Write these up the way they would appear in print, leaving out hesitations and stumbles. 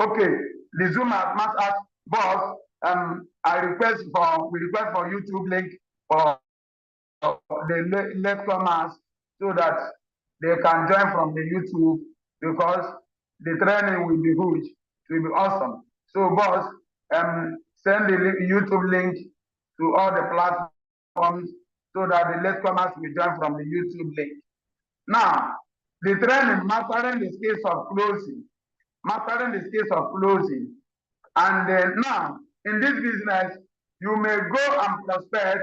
Okay, the Zoom must ask, boss, we request for YouTube link for the latecomers so that they can join from the YouTube, because the training will be huge. It will be awesome. So, boss, send the YouTube link to all the platforms so that the latecomers will join from the YouTube link. Now, the training mastering the skills of closing. And now, in this business, you may go and prospect,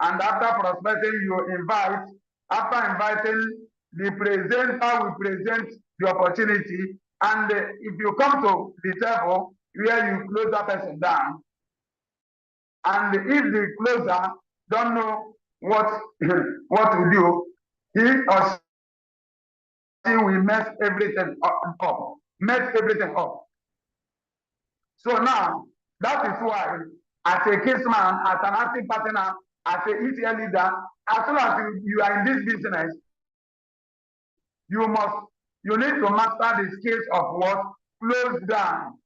and after prospecting, you invite. After inviting, the presenter will present the opportunity, and if you come to the table where you close that person down, and if the closer don't know what what to do, he or she will mess everything up. So now, that is why, as a case man, as an active partner, as a ETL leader, as soon as you are in this business, you need to master the skills of what? Close down.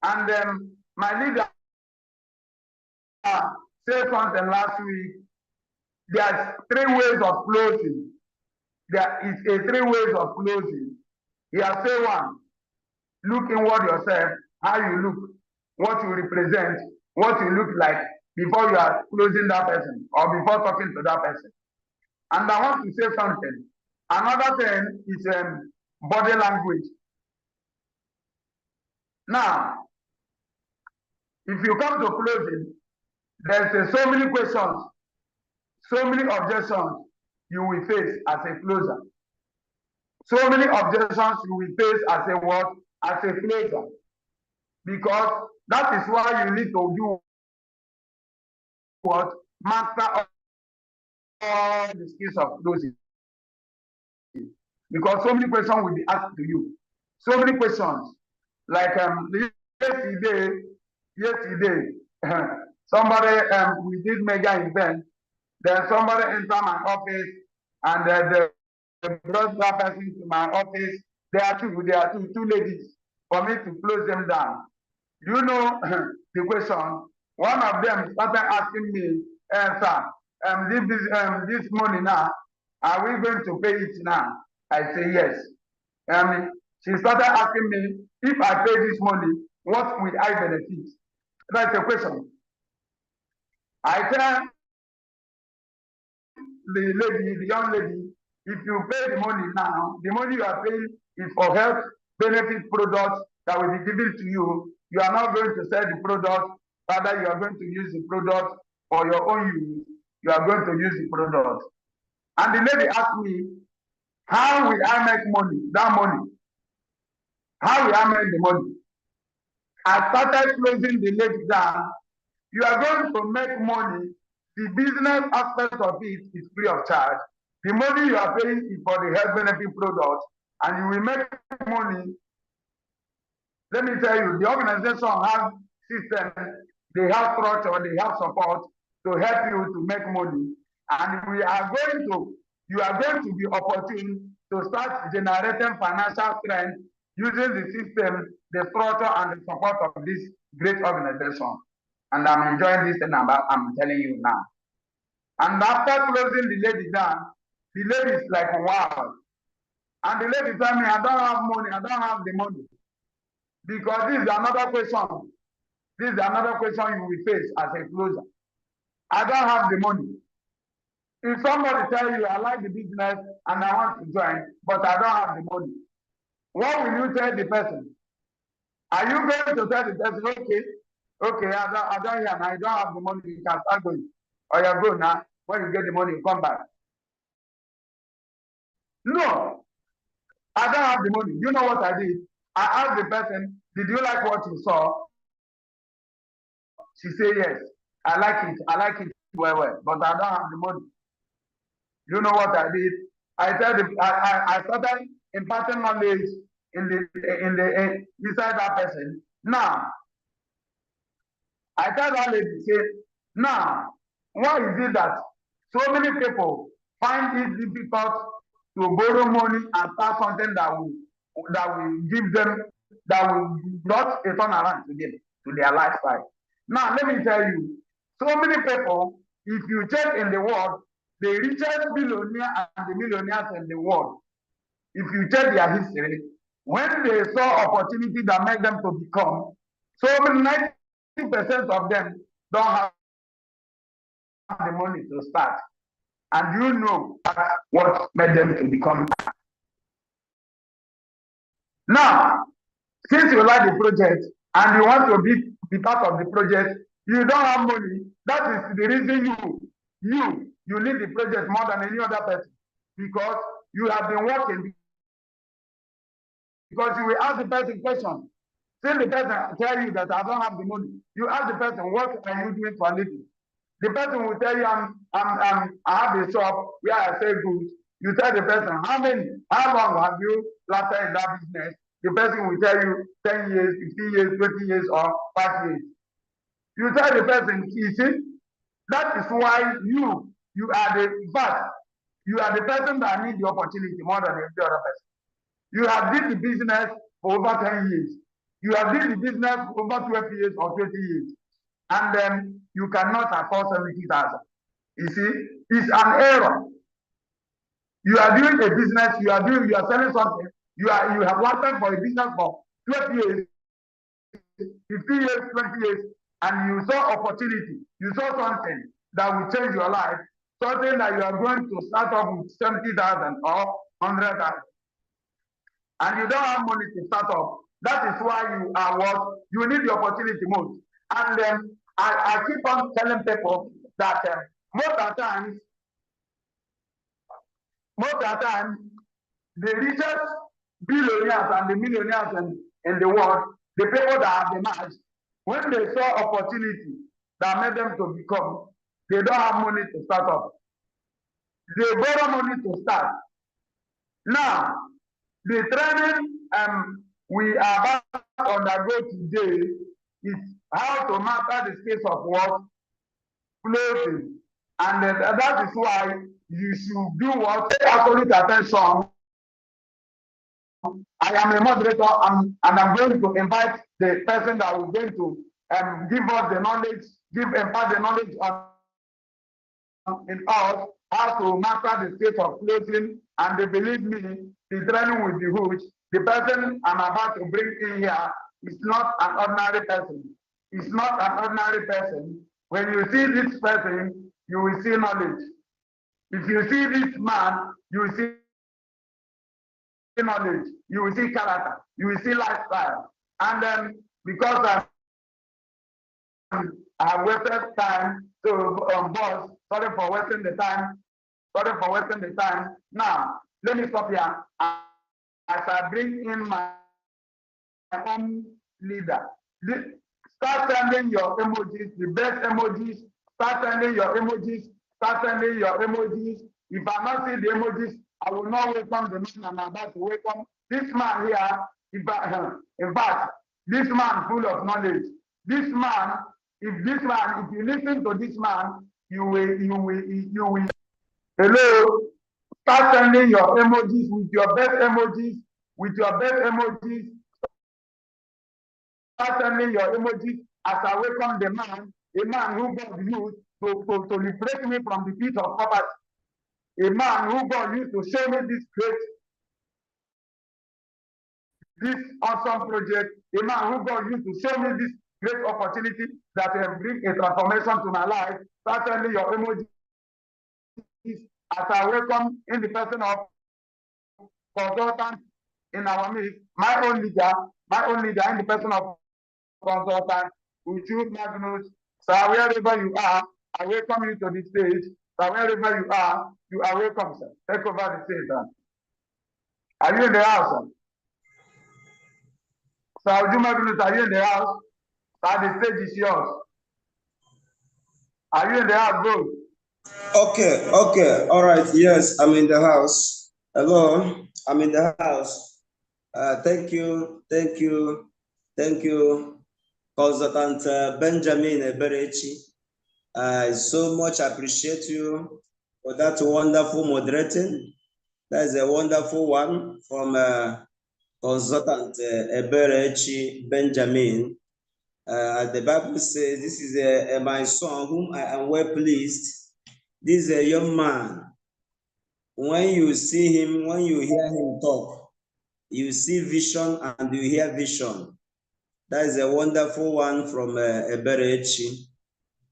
And my leader said something last week. There's 3 ways of closing. There is 3 ways of closing. He has said 1, look inward yourself, how you look, what you represent, what you look like before you are closing that person or before talking to that person. And I want to say something. Another thing is body language. Now, if you come to closing, there's so many questions, so many objections you will face as a closer. So many objections you will face as a what? As a closer. Because that is why you need to do what? Master all the skills of closing. Because so many questions will be asked to you. So many questions. Like yesterday, somebody we did mega event. Then somebody entered my office, and they brought that person to my office. There are two ladies for me to close them down. You know the question. One of them started asking me, sir, this money now, are we going to pay it now? I say yes. She started asking me, if I pay this money, what will I benefit? That's a question. I tell the young lady, if you pay the money now, the money you are paying is for health benefit products that will be given to you. You are not going to sell the product, rather you are going to use the product for your own use. You are going to use the product. And the lady asked me, how will I make money? That money. How will I make the money? I started closing the lady down. You are going to make money. The business aspect of it is free of charge. The money you are paying is for the health benefit product, and you will make money. Let me tell you, the organization has system, they have structure, they have support to help you to make money. And you are going to be opportune to start generating financial strength using the system, the structure, and the support of this great organization. And I'm enjoying this thing I'm telling you now. And after closing the lady down, the lady is like, wow. And the lady told me, I don't have money, I don't have the money. Because this is another question. This is another question you will face as a closer. I don't have the money. If somebody tells you, I like the business and I want to join, but I don't have the money, what will you tell the person? Are you going to tell the person, okay, I don't hear now, I don't have the money, you can start going. Or you go now, when you get the money, you come back. No, I don't have the money. You know what I did? I asked the person, did you like what you saw? She said, yes, I like it well, but I don't have the money. You know what I did? I started imparting knowledge inside that person. Now, I tell that lady, say, now, why is it that so many people find it difficult to borrow money and start something that will give them that will brought a turnaround to them, to their lifestyle. Now, let me tell you, so many people, if you check in the world, the richest billionaire and the millionaires in the world, if you check their history, when they saw opportunity that made them to become, so many 90% of them don't have the money to start. And you know what made them to become. Now, since you like the project and you want to be part of the project, you don't have money. That is the reason you need the project more than any other person, because you have been working. Because you will ask the person question. Since the person tell you that I don't have the money, you ask the person, what are you doing for a living? The person will tell you, I have a shop where I sell goods. You tell the person, how long have you lasted in that business? The person will tell you 10 years, 15 years, 20 years, or 5 years. You tell the person, you see, that is why you are you are the person that needs the opportunity more than every other person. You have did the business for over 10 years. You have did the business for over 12 years or 20 years. And then you cannot afford 70,000. You see, it's an error. You are doing a business, you are selling something, you have lasted for a business for 12 years, 15 years, 20 years, and you saw opportunity, you saw something that will change your life, something that you are going to start off with 70,000 or 100,000. And you don't have money to start off. That is why you are what you need the opportunity most. And I keep on telling people that most of the time, the richest billionaires and the millionaires in the world, the people that have the match, when they saw opportunity that made them to become, they don't have money to start up. They borrow money to start. Now, the training we are about to undergo today is how to master the space of what? Clothing. And that is why you should do what? Pay absolute attention. I am a moderator and I'm going to invite the person that is going to give us the knowledge, impart the knowledge in us how to master the space of clothing. And believe me, the training will be huge. The person I'm about to bring in here is not an ordinary person. It's not an ordinary person. When you see this person, you will see knowledge. If you see this man, you will see knowledge, you will see character, you will see lifestyle. And then because I have wasted time, so boss, sorry for wasting the time. Sorry for wasting the time. Now, let me stop here. As I bring in my own leader, start sending your emojis, the best emojis. Start sending your emojis. Start sending your emojis. If I not see the emojis, I will not welcome the man I'm about to welcome. This man here, in fact, this man full of knowledge. This man, if you listen to this man, you will. Hello, start sending your emojis with your best emojis, Start sending your emojis as I welcome the man, a man who God used to liberate me from the pit of poverty. A man who God used to show me this awesome project, a man who God used to show me this great opportunity that will bring a transformation to my life. Start sending your emojis as I welcome in the person of consultant in our midst, my own leader in the person of consultant, Uchu Magnus. So wherever you are, I welcome you to the stage. So wherever you are welcome, sir. Take over the stage, sir. Are you in the house, sir? So Uchu Magnus, are you in the house? So the stage is yours. Are you in the house, bro? Okay, all right. Yes, I'm in the house. Hello, I'm in the house. Thank you, Consultant Benjamin Eberechi. I so much appreciate you for that wonderful moderating. That is a wonderful one from Consultant Eberechi Benjamin. The Bible says, this is my son whom I am well pleased. This is a young man. When you see him, when you hear him talk, you see vision and you hear vision. That is a wonderful one from Eberechi.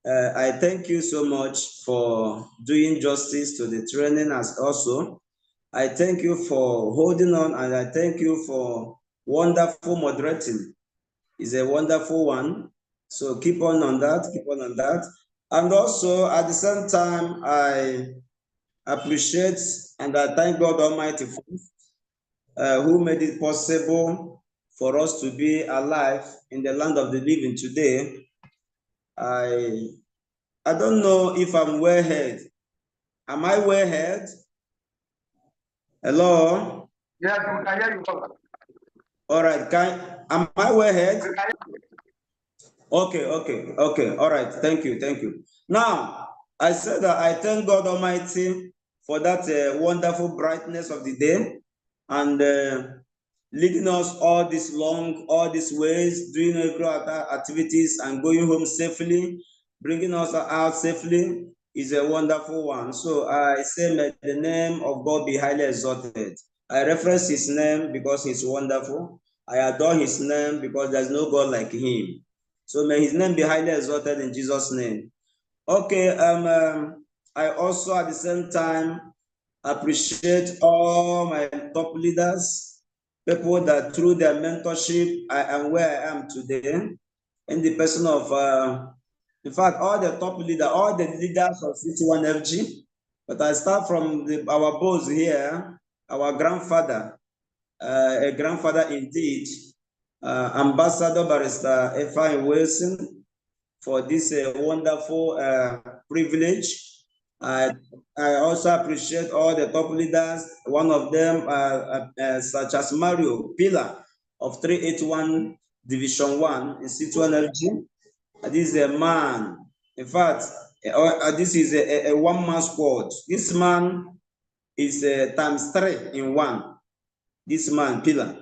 I thank you so much for doing justice to the training as also. I thank you for holding on, and I thank you for wonderful moderating. It's a wonderful one. So keep on that, keep on that. And also at the same time, I appreciate and I thank God Almighty who made it possible for us to be alive in the land of the living today. I don't know if I'm well heard. Am I well heard? Hello? Yes, we can hear you. All right, am I well heard? Okay. All right, thank you. Now, I said that I thank God Almighty for that wonderful brightness of the day and leading us all these ways, doing regular activities and going home safely, bringing us out safely is a wonderful one. So I say, may the name of God be highly exalted. I reference his name because he's wonderful. I adore his name because there's no God like him. So may his name be highly exalted in Jesus' name. Okay, I also at the same time appreciate all my top leaders, people that through their mentorship, I am where I am today. In the person of, in fact, all the top leaders, all the leaders of C1FG, but I start from our boss here, our grandfather, a grandfather indeed, Ambassador Barrister Efrain Wilson, for this wonderful privilege. I also appreciate all the top leaders, one of them such as Mario Pila of 381 Division 1 in C2NFG. This is a man, in fact, this is a one-man squad. This man is times 3 in 1. This man, Pila.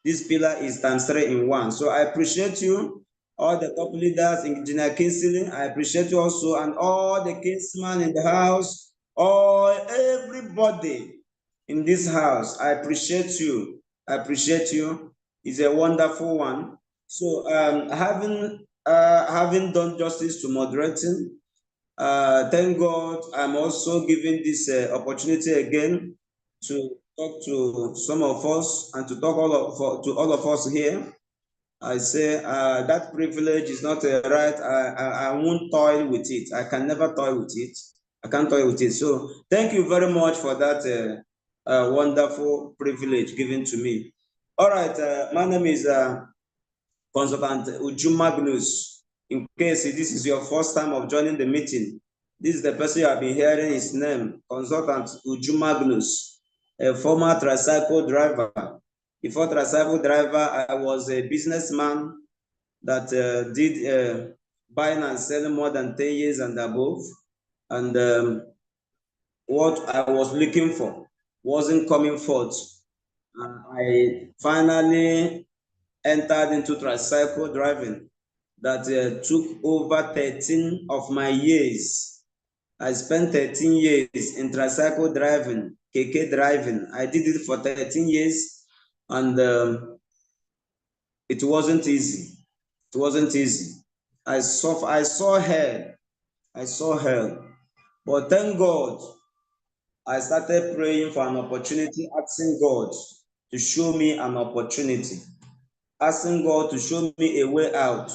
This pillar is times 3 in 1. So I appreciate you, all the top leaders, Engineer Kinsley. I appreciate you also, and all the kinsmen in the house, everybody in this house. I appreciate you. I appreciate you. It's a wonderful one. So having done justice to moderating, thank God I'm also giving this opportunity again to talk to some of us and to talk to all of us here. I say that privilege is not a right. I won't toy with it. I can never toy with it. I can't toy with it. So thank you very much for that wonderful privilege given to me. All right, my name is Consultant Uju Magnus. In case this is your first time of joining the meeting, this is the person you have been hearing his name, Consultant Uju Magnus, a former tricycle driver. Before tricycle driver, I was a businessman that did buying and selling more than 10 years and above. And what I was looking for wasn't coming forth. I finally entered into tricycle driving that took over 13 of my years. I spent 13 years in tricycle driving, KK driving. I did it for 13 years and it wasn't easy. It wasn't easy. I saw hell. I saw hell. But thank God, I started praying for an opportunity, asking God to show me an opportunity. Asking God to show me a way out,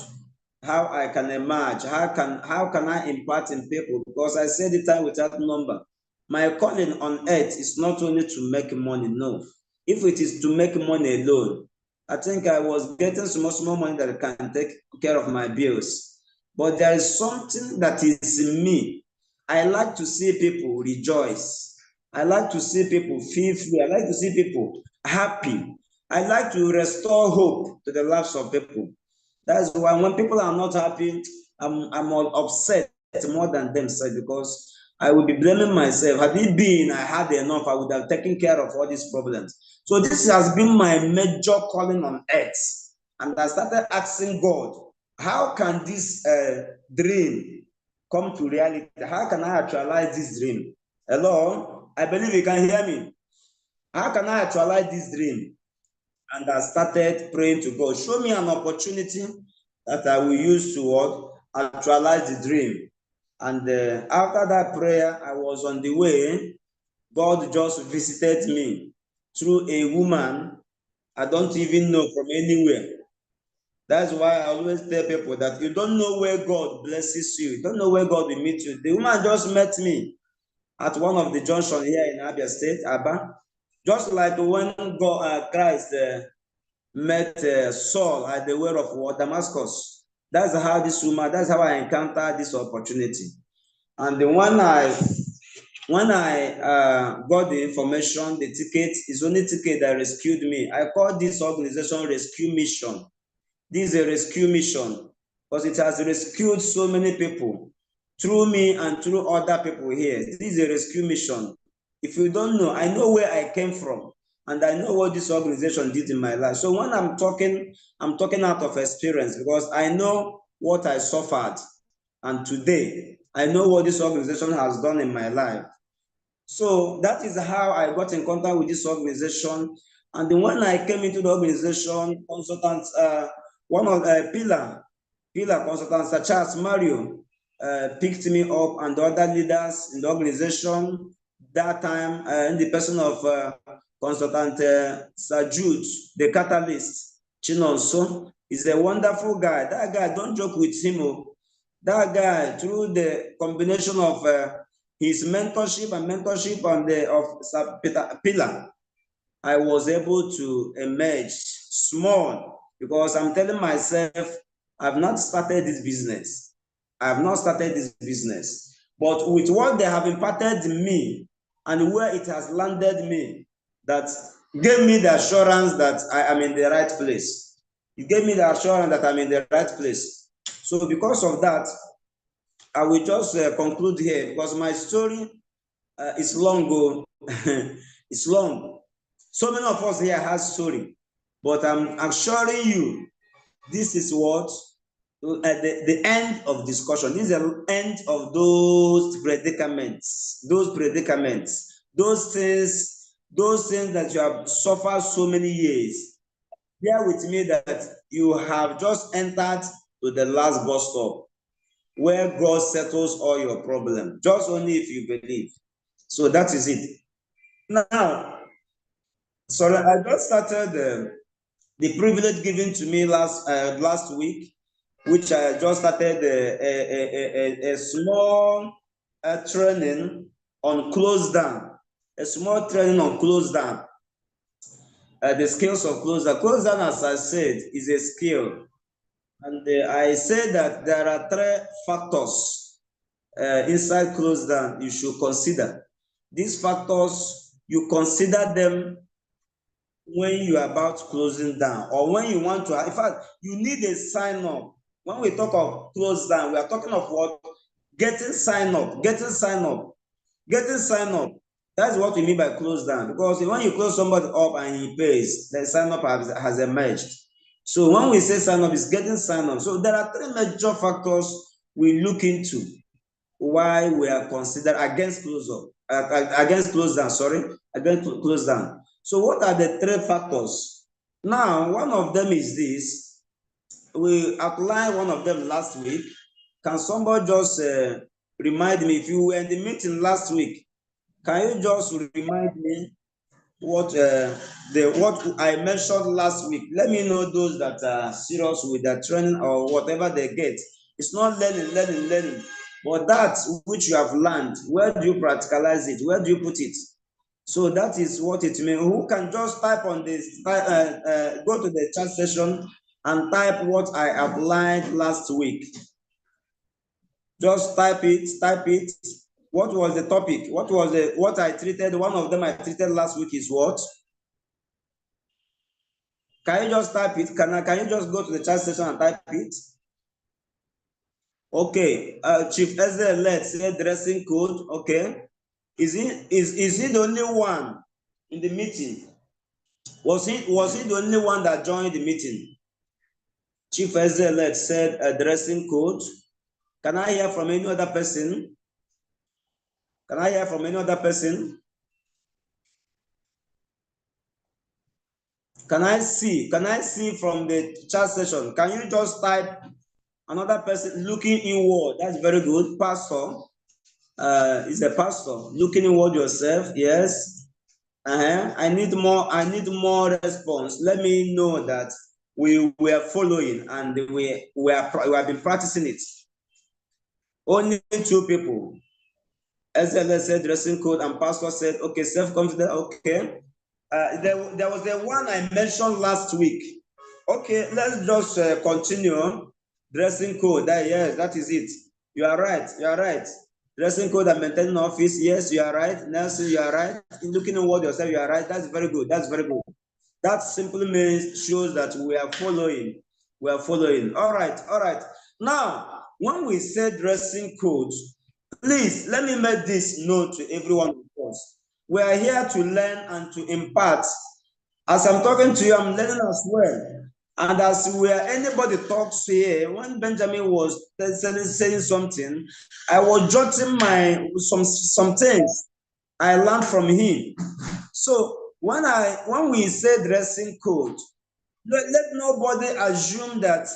how I can emerge, how can I impart in people? Because I said the time without number. My calling on earth is not only to make money, no. If it is to make money alone, I think I was getting small money that can take care of my bills. But there is something that is in me. I like to see people rejoice. I like to see people feel free. I like to see people happy. I like to restore hope to the lives of people. That's why when people are not happy, I'm upset more than themselves because I will be blaming myself. Had it been I had enough, I would have taken care of all these problems. So this has been my major calling on earth. And I started asking God, how can this dream come to reality? How can I actualize this dream? Hello? I believe you can hear me. How can I actualize this dream? And I started praying to God, show me an opportunity that I will use to what? Actualize the dream. And after that prayer, I was on the way. God just visited me through a woman I don't even know from anywhere. That's why I always tell people that you don't know where God blesses you. You don't know where God will meet you. The woman just met me at one of the junction here in Abia State, Abba. Just like when God, Christ met Saul at the well of Damascus. That's how this woman, that's how I encountered this opportunity. And when I got the information, the ticket is only ticket that rescued me. I call this organization Rescue Mission. This is a rescue mission because it has rescued so many people through me and through other people here. This is a rescue mission. If you don't know, I know where I came from and I know what this organization did in my life. So when I'm talking out of experience because I know what I suffered. And today, I know what this organization has done in my life. So that is how I got in contact with this organization. And then when I came into the organization, consultants, one of Pillar consultants such as Mario picked me up and the other leaders in the organization that time in the person of consultant Sir Jude, the catalyst, Chinonso, is a wonderful guy. That guy, don't joke with him. That guy, through the combination of his mentorship and the of Sir Peter Pillar, I was able to emerge small because I'm telling myself, I've not started this business. I've not started this business. But with what they have imparted in me and where it has landed me, that gave me the assurance that I am in the right place. It gave me the assurance that I'm in the right place. So because of that, I will just conclude here because my story is long. It's long. So many of us here have story, but I'm assuring you, this is what the end of discussion. This is the end of those predicaments, those things that you have suffered so many years. Bear with me that you have just entered to the last bus stop where God settles all your problems, just only if you believe. So that is it. Now, sorry, I just started the privilege given to me last week, which I just started a small training on close down, a small training on close down, the skills of close down. Close down, as I said, is a skill. And I say that there are 3 factors inside close down you should consider. These factors, you consider them when you are about closing down or when you want to, in fact, you need a sign up. When we talk of close down, we are talking of what? Getting sign up. That's what we mean by close down. Because when you close somebody up and he pays, the sign up has emerged. So when we say sign up, it's getting sign up. So there are 3 major factors we look into why we are considered against close down. So what are the 3 factors? Now, one of them is this. We outlined one of them last week. Can somebody just remind me, if you were in the meeting last week, can you just remind me what I mentioned last week? Let me know those that are serious with their training or whatever they get. It's not learning, but that which you have learned, where do you practicalize it? Where do you put it? So that is what it means. Who can just type on this, go to the chat session and type what I outlined last week. Just type it. What was the topic? What I treated? One of them I treated last week is what? Can you just type it? Can you just go to the chat session and type it? Okay, Chief Ezra let's say dressing code. Okay, is he the only one in the meeting? Was he the only one that joined the meeting? Chief Ezra let's said a dressing code. Can I hear from any other person? Can I hear from any other person? Can I see from the chat session? Can you just type another person looking inward? That's very good. Pastor is a pastor looking inward yourself. Yes. I need more response. Let me know that we were following and we have been practicing it. Only 2 people. SLS said dressing code and pastor said, okay, self-confident, okay. There was the one I mentioned last week. Okay, let's just continue. Dressing code, yes, that is it. You are right. Dressing code and maintaining office, yes, you are right. Nelson, you are right. In looking inward yourself, you are right. That's very good. That simply means, shows that we are following. All right. Now, when we say dressing code, please let me make this known to everyone of us. We are here to learn and to impart. As I'm talking to you, I'm learning as well. And as anybody talks here, when Benjamin was saying something, I was jotting some things I learned from him. So when we say dressing code, let nobody assume that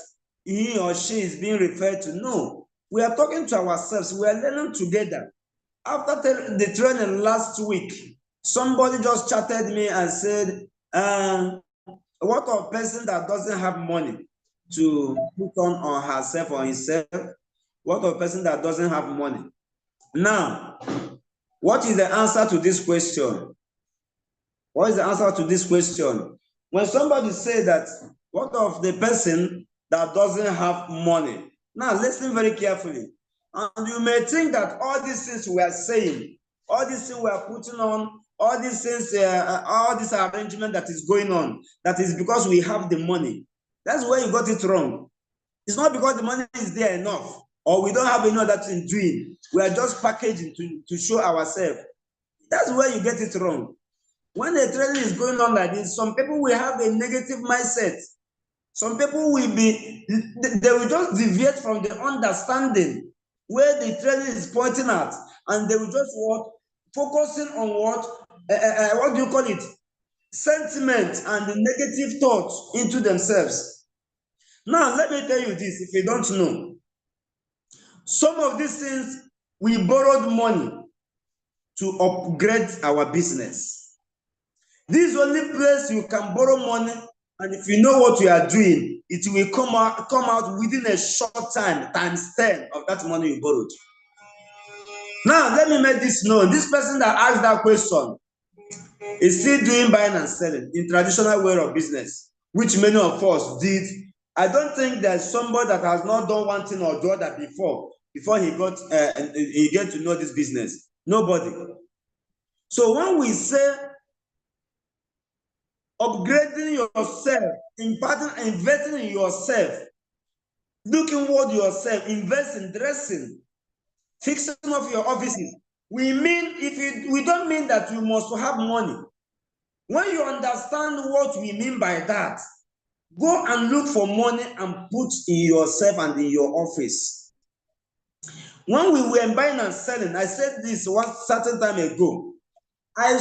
he or she is being referred to. No, we are talking to ourselves. We are learning together. After the training last week, somebody just chatted me and said, what of a person that doesn't have money to put on herself or himself? What of a person that doesn't have money? Now, what is the answer to this question? What is the answer to this question? When somebody say that, what of the person that doesn't have money? Now, listen very carefully. And you may think that all these things we are saying, all these things we are putting on, all these things, all this arrangement that is going on, that is because we have the money. That's where you got it wrong. It's not because the money is there enough, or we don't have any other thing doing. We are just packaging to show ourselves. That's where you get it wrong. When the training is going on like this, some people will have a negative mindset. Some people will they will just deviate from the understanding where the training is pointing at, and they will just focusing on what do you call it? Sentiment and the negative thoughts into themselves. Now, let me tell you this, if you don't know, some of these things, we borrowed money to upgrade our business. This is the only place you can borrow money, and if you know what you are doing, it will come out within a short time, times 10 of that money you borrowed. Now, let me make this known. This person that asked that question is still doing buying and selling in traditional way of business, which many of us did. I don't think there's somebody that has not done one thing or the other before he get to know this business. Nobody. So when we say upgrading yourself, investing in yourself, looking toward yourself, investing, dressing, fixing up your offices. We don't mean that you must have money. When you understand what we mean by that, go and look for money and put in yourself and in your office. When we were buying and selling, I said this one certain time ago. I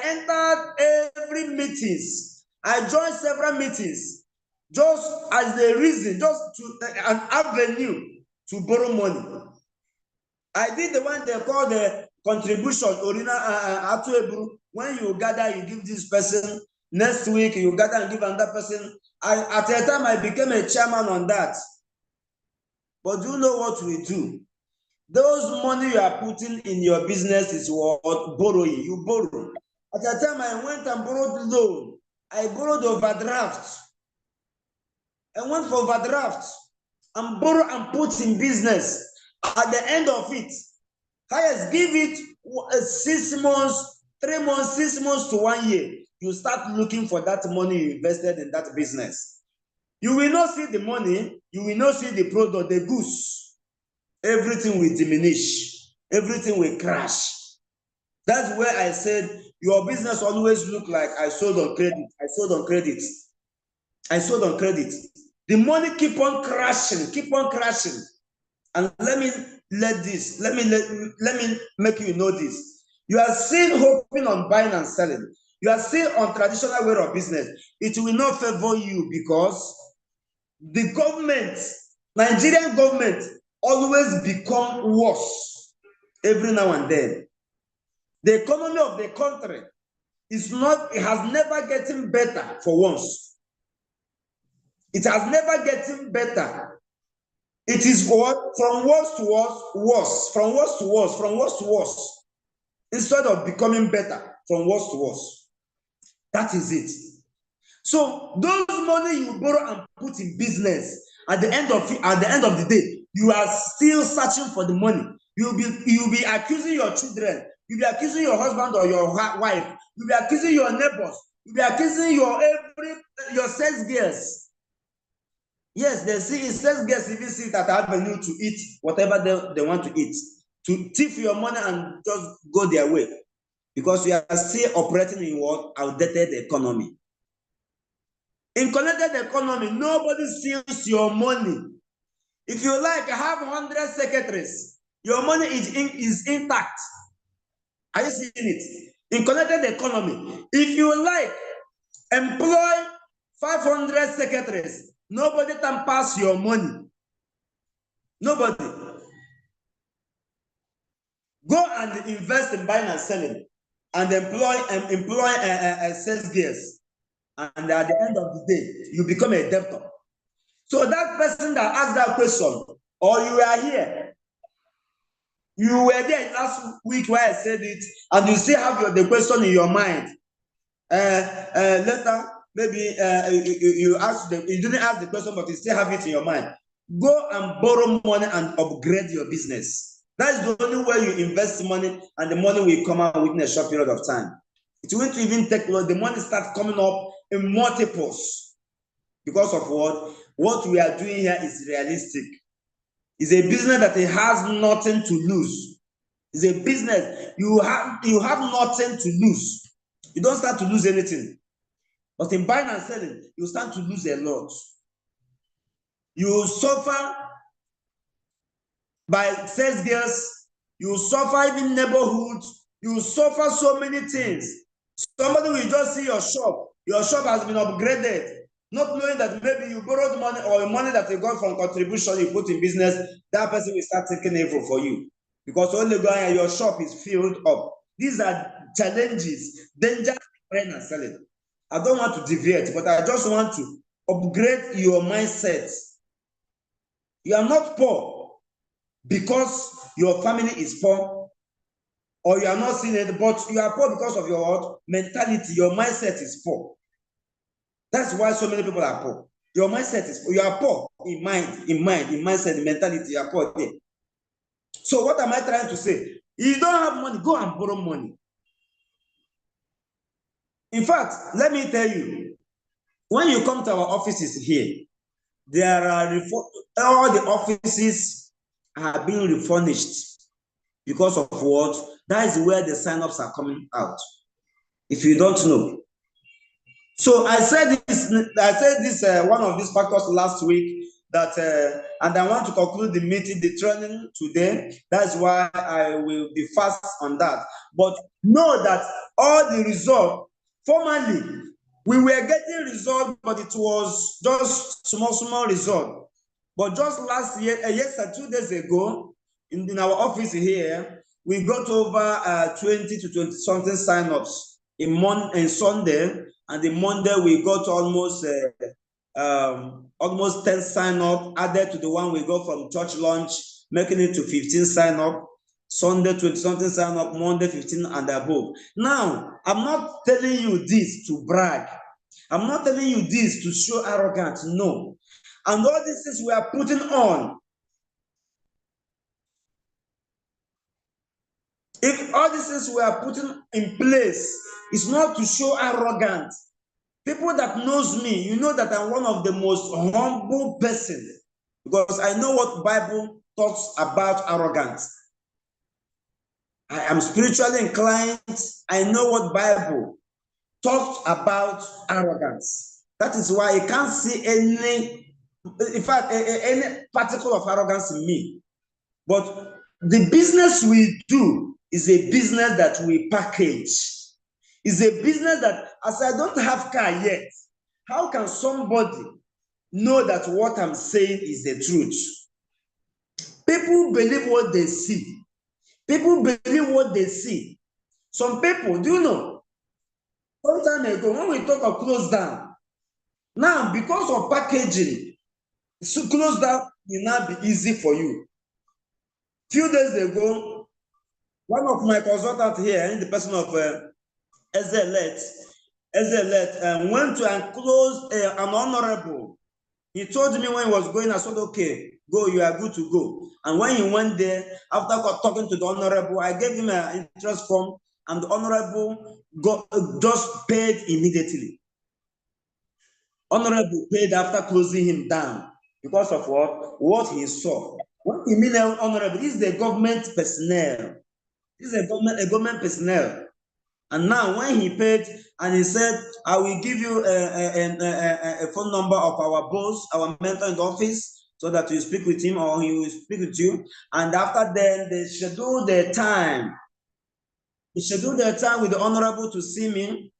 entered every meetings. I joined several meetings just as a reason, just to an avenue to borrow money. I did the one they call the contribution, when you gather, you give this person. Next week, you gather and give another person. At a time, I became a chairman on that. But do you know what we do? Those money you are putting in your business is what? Borrowing. You borrow. At a time, I went and borrowed loan. I borrowed overdraft. I went for overdraft and borrow and put in business. At the end of it, highest give it 6 months, 3 months, 6 months to 1 year. You start looking for that money you invested in that business. You will not see the money, you will not see the product, the goods. everything will diminish, everything will crash. That's where I said your business always look like I sold on credit, I sold on credit, I sold on credit. The money keep on crashing, keep on crashing. And let me make you know this. You are still hoping on buying and selling. You are still on traditional way of business. It will not favor you because the government, Nigerian government, always become worse every now and then. The economy of the country is not, it has never getting better for once. It has never getting better. It is what? From worse to worse, worse. From worse to worse, from worse to worse. Instead of becoming better, from worse to worse. That is it. So those money you borrow and put in business, at the end of the day, you are still searching for the money. You'll be accusing your children. You'll be accusing your husband or your wife. You'll be accusing your neighbors. You'll be accusing your sales girls. Yes, they see sales girls even see that avenue to eat whatever they want to eat, to thief your money and just go their way, because you are still operating in what? Outdated economy. In connected economy, nobody steals your money. If you like, have 100 secretaries, your money is intact. Are you seeing it? In connected economy, if you like, employ 500 secretaries, nobody can pass your money. Nobody. Go and invest in buying and selling, and employ sales girls, and at the end of the day, you become a debtor. So that person that asked that question, or you are here, you were there last week where I said it, and you still have the question in your mind. Later, maybe you didn't ask the question, but you still have it in your mind. Go and borrow money and upgrade your business. That is the only way you invest money, and the money will come out within a short period of time. It won't even take long. The money starts coming up in multiples. Because of what? What we are doing here is realistic. It's a business that it has nothing to lose. It's a business you have nothing to lose. You don't start to lose anything. But in buying and selling, you start to lose a lot. You suffer by sales girls, you suffer even neighborhoods, you suffer so many things. Somebody will just see your shop has been upgraded, not knowing that maybe you borrowed money or money that you got from contribution you put in business, that person will start taking evil for you. Because only going your shop is filled up. These are challenges, dangers in buying and selling. I don't want to deviate, but I just want to upgrade your mindset. You are not poor because your family is poor, or you are not seeing it, but you are poor because of your mentality. Your mindset is poor. That's why so many people are poor. Your mindset is poor. You are poor in mindset, in mentality. You are poor there. So what am I trying to say? If you don't have money, go and borrow money. In fact, let me tell you, when you come to our offices here, there are all the offices are being refurnished. Because of what? That is where the sign-ups are coming out. If you don't know. So I said this one of these factors last week, that and I want to conclude the meeting, the training today. That's why I will be fast on that. But know that all the results, formally, we were getting results, but it was just small result. But just last year, 2 days ago, in our office here, we got over 20 to 20 something sign-ups in Sunday, and in Monday we got almost 10 sign-up added to the one we got from church lunch, making it to 15 sign-up. Sunday 20 something sign-up, Monday 15 and above. Now, I'm not telling you this to brag. I'm not telling you this to show arrogance. No. And all these things we are putting on. If all these things we are putting in place, it's not to show arrogance. People that knows me, you know that I'm one of the most humble person, because I know what Bible talks about arrogance. I am spiritually inclined. I know what Bible talks about arrogance. That is why you can't see any, in fact, any particle of arrogance in me. But the business we do is a business that we package. It's a business that, as I don't have car yet, how can somebody know that what I'm saying is the truth? People believe what they see. People believe what they see. Some people, do you know, some time ago, when we talk of close down, now because of packaging, so close down will now be easy for you. Few days ago, one of my consultants here, in the person of Ezelet, went to and closed an honorable. He told me when he was going, I said, okay, go, you are good to go. And when he went there, after talking to the honorable, I gave him an interest form, and the honorable just paid immediately. Honorable paid after closing him down because of what he saw. What he mean, honorable, this is the government personnel. This is a government personnel. And now when he paid and he said, I will give you a phone number of our boss, our mentor in the office, so that you speak with him or he will speak with you. And after then, they schedule their time. They schedule their time with the honorable to see me.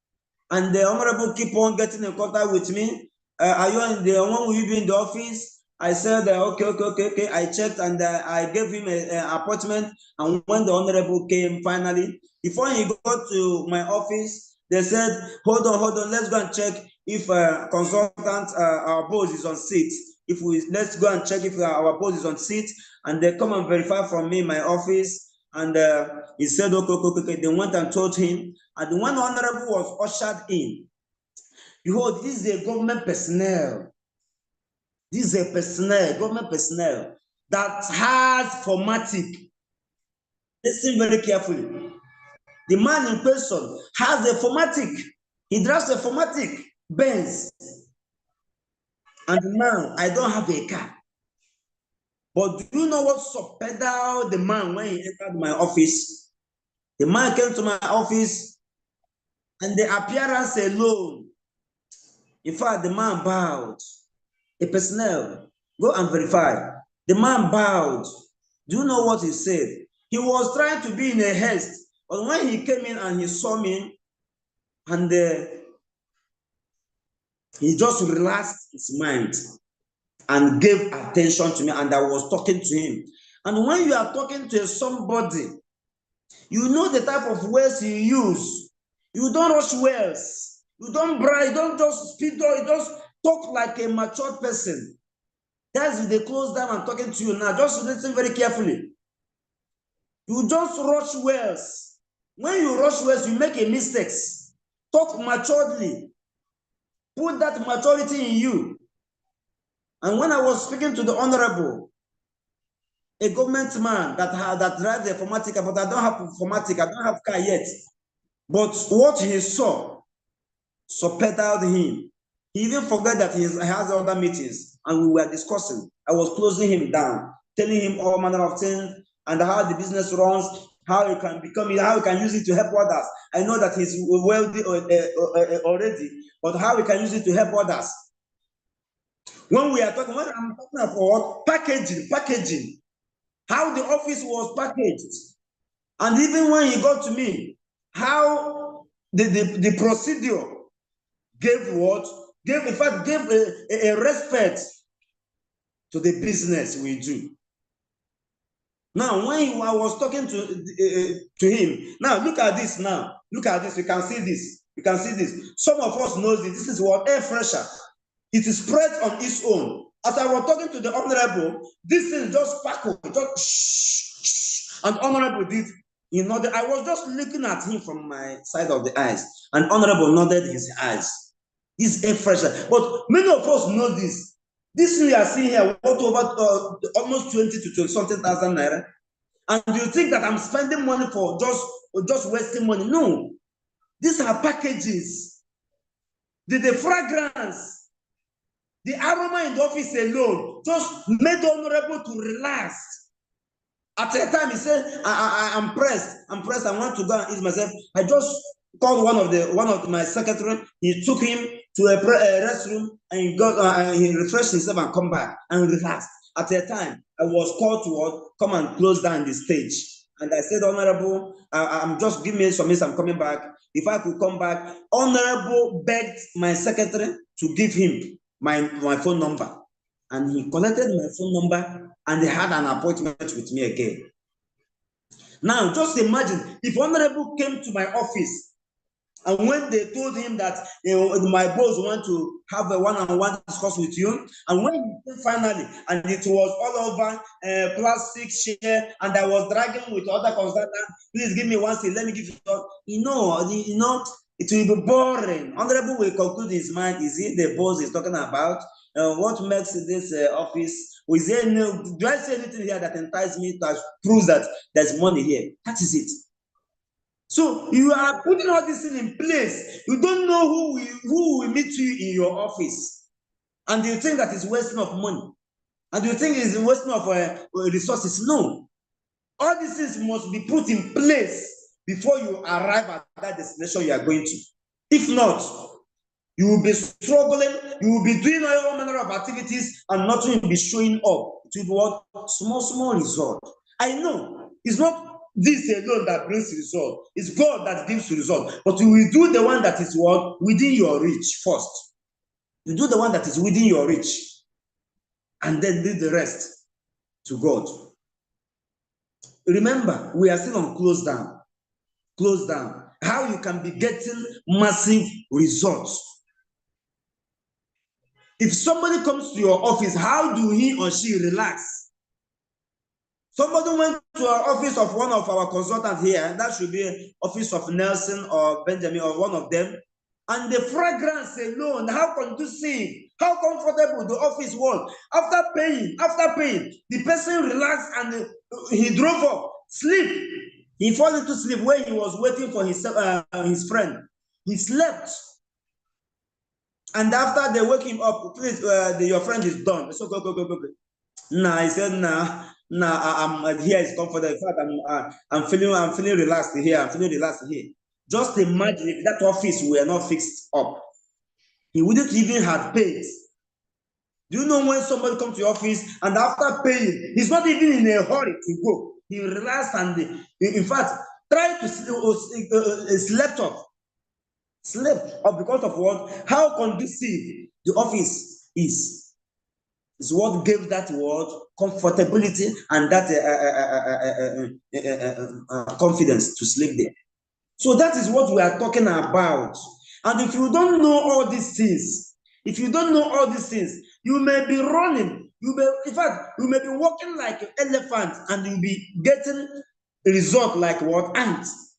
And the honorable keep on getting in contact with me. Are you in the, when will you be in the office? I said, okay. I checked and I gave him an appointment. And when the honorable came finally, before he got to my office, they said, hold on, let's go and check if consultant, our boss is on seat. Let's go and check if our boss is on seat. And they come and verify from me in my office. And he said, okay. They went and told him. And when the honorable was ushered in, behold, this is a government personnel. This is a personnel, government personnel that has formatic. Listen very carefully. The man in person has a formatic. He drives a formatic Benz. And now I don't have a car. But do you know what subpedal the man when he entered my office? The man came to my office and the appearance alone. In fact, the man bowed. A personnel, go and verify. The man bowed. Do you know what he said? He was trying to be in a haste. But when he came in and he saw me, and he just relaxed his mind and gave attention to me, and I was talking to him. And when you are talking to somebody, you know the type of words you use. You don't rush words. You don't brag. You don't just speak. You just talk like a mature person. That's if they close down and talking to you now. Just listen very carefully. You just rush words. When you rush words, you make a mistake. Talk maturely. Put that maturity in you. And when I was speaking to the honorable, a government man that drives a formatic, but I don't have formatic, I don't have car yet. But what he saw subpedaled him. He even forgot that he has other meetings, and we were discussing. I was closing him down, telling him all manner of things and how the business runs, how he can become it, how he can use it to help others. I know that he's wealthy already, but how he can use it to help others. When I'm talking about packaging, how the office was packaged, and even when he got to me, how the procedure gave a respect to the business we do. Now, when I was talking to him, now look at this now. Look at this, you can see this. You can see this. Some of us knows this. This is what air fresher. It is spread on its own. As I was talking to the honorable, this thing just sparkled, just and honorable did. He nodded. I was just looking at him from my side of the eyes, and honorable nodded his eyes. This air fresher. But many of us know this. This thing you are seeing here, worth over almost 20 to 20 something thousand naira. And you think that I'm spending money for just wasting money? No. These are packages. The fragrance, the aroma in the office alone just made the honorable to relax. At a time, he said, I'm pressed. I want to go and ease myself. I just called one of my secretary. He took him to a restroom and he refreshed himself and come back and relaxed. At a time, I was called to come and close down the stage. And I said, Honorable, I'm just giving me some minutes, I'm coming back. If I could come back, Honorable begged my secretary to give him my phone number. And he collected my phone number and they had an appointment with me again. Now, just imagine if Honorable came to my office and when they told him that my boss want to have a one-on-one discussion with you, and when he came finally, and it was all over plastic chair, and I was dragging with other consultants, please give me one seat, let me give you, it will be boring. Honorable will conclude his mind, is it the boss is talking about? What makes this office? Do I say anything here that entices me to prove that there's money here? That is it. So you are putting all this thing in place. You don't know who will meet you in your office, and you think that is wasting of money, and you think it's wasting of resources. No, all these things must be put in place before you arrive at that destination you are going to. If not, you will be struggling, you will be doing all manner of activities and nothing will be showing up. It will be what? Small result. I know it's not this alone that brings result. It's God that gives result. But you will do the one that is what? Within your reach first. You do the one that is within your reach. And then leave the rest to God. Remember, we are still on close down. Close down. How you can be getting massive results. If somebody comes to your office, how do he or she relax? Somebody went to our office of one of our consultants here, that should be office of Nelson or Benjamin or one of them, and the fragrance alone, how conducive, how comfortable the office was. After paying, the person relaxed and he drove up, sleep. He fell into sleep when he was waiting for his friend. He slept. And after they wake him up, please, your friend is done. So go. Nah, he said, nah, I'm here is comfortable. In fact, I'm feeling relaxed here. I'm feeling relaxed here. Just imagine if that office were not fixed up. He wouldn't even have paid. Do you know when somebody comes to your office and after paying, he's not even in a hurry to go. He relaxed and, in fact, tried to slept off. Slept off because of what? How conducive the office is. Is what gave that word comfortability and that confidence to sleep there. So that is what we are talking about. And if you don't know all these things, you may be running. In fact, you may be walking like an elephant and you'll be getting a result like what? Ants.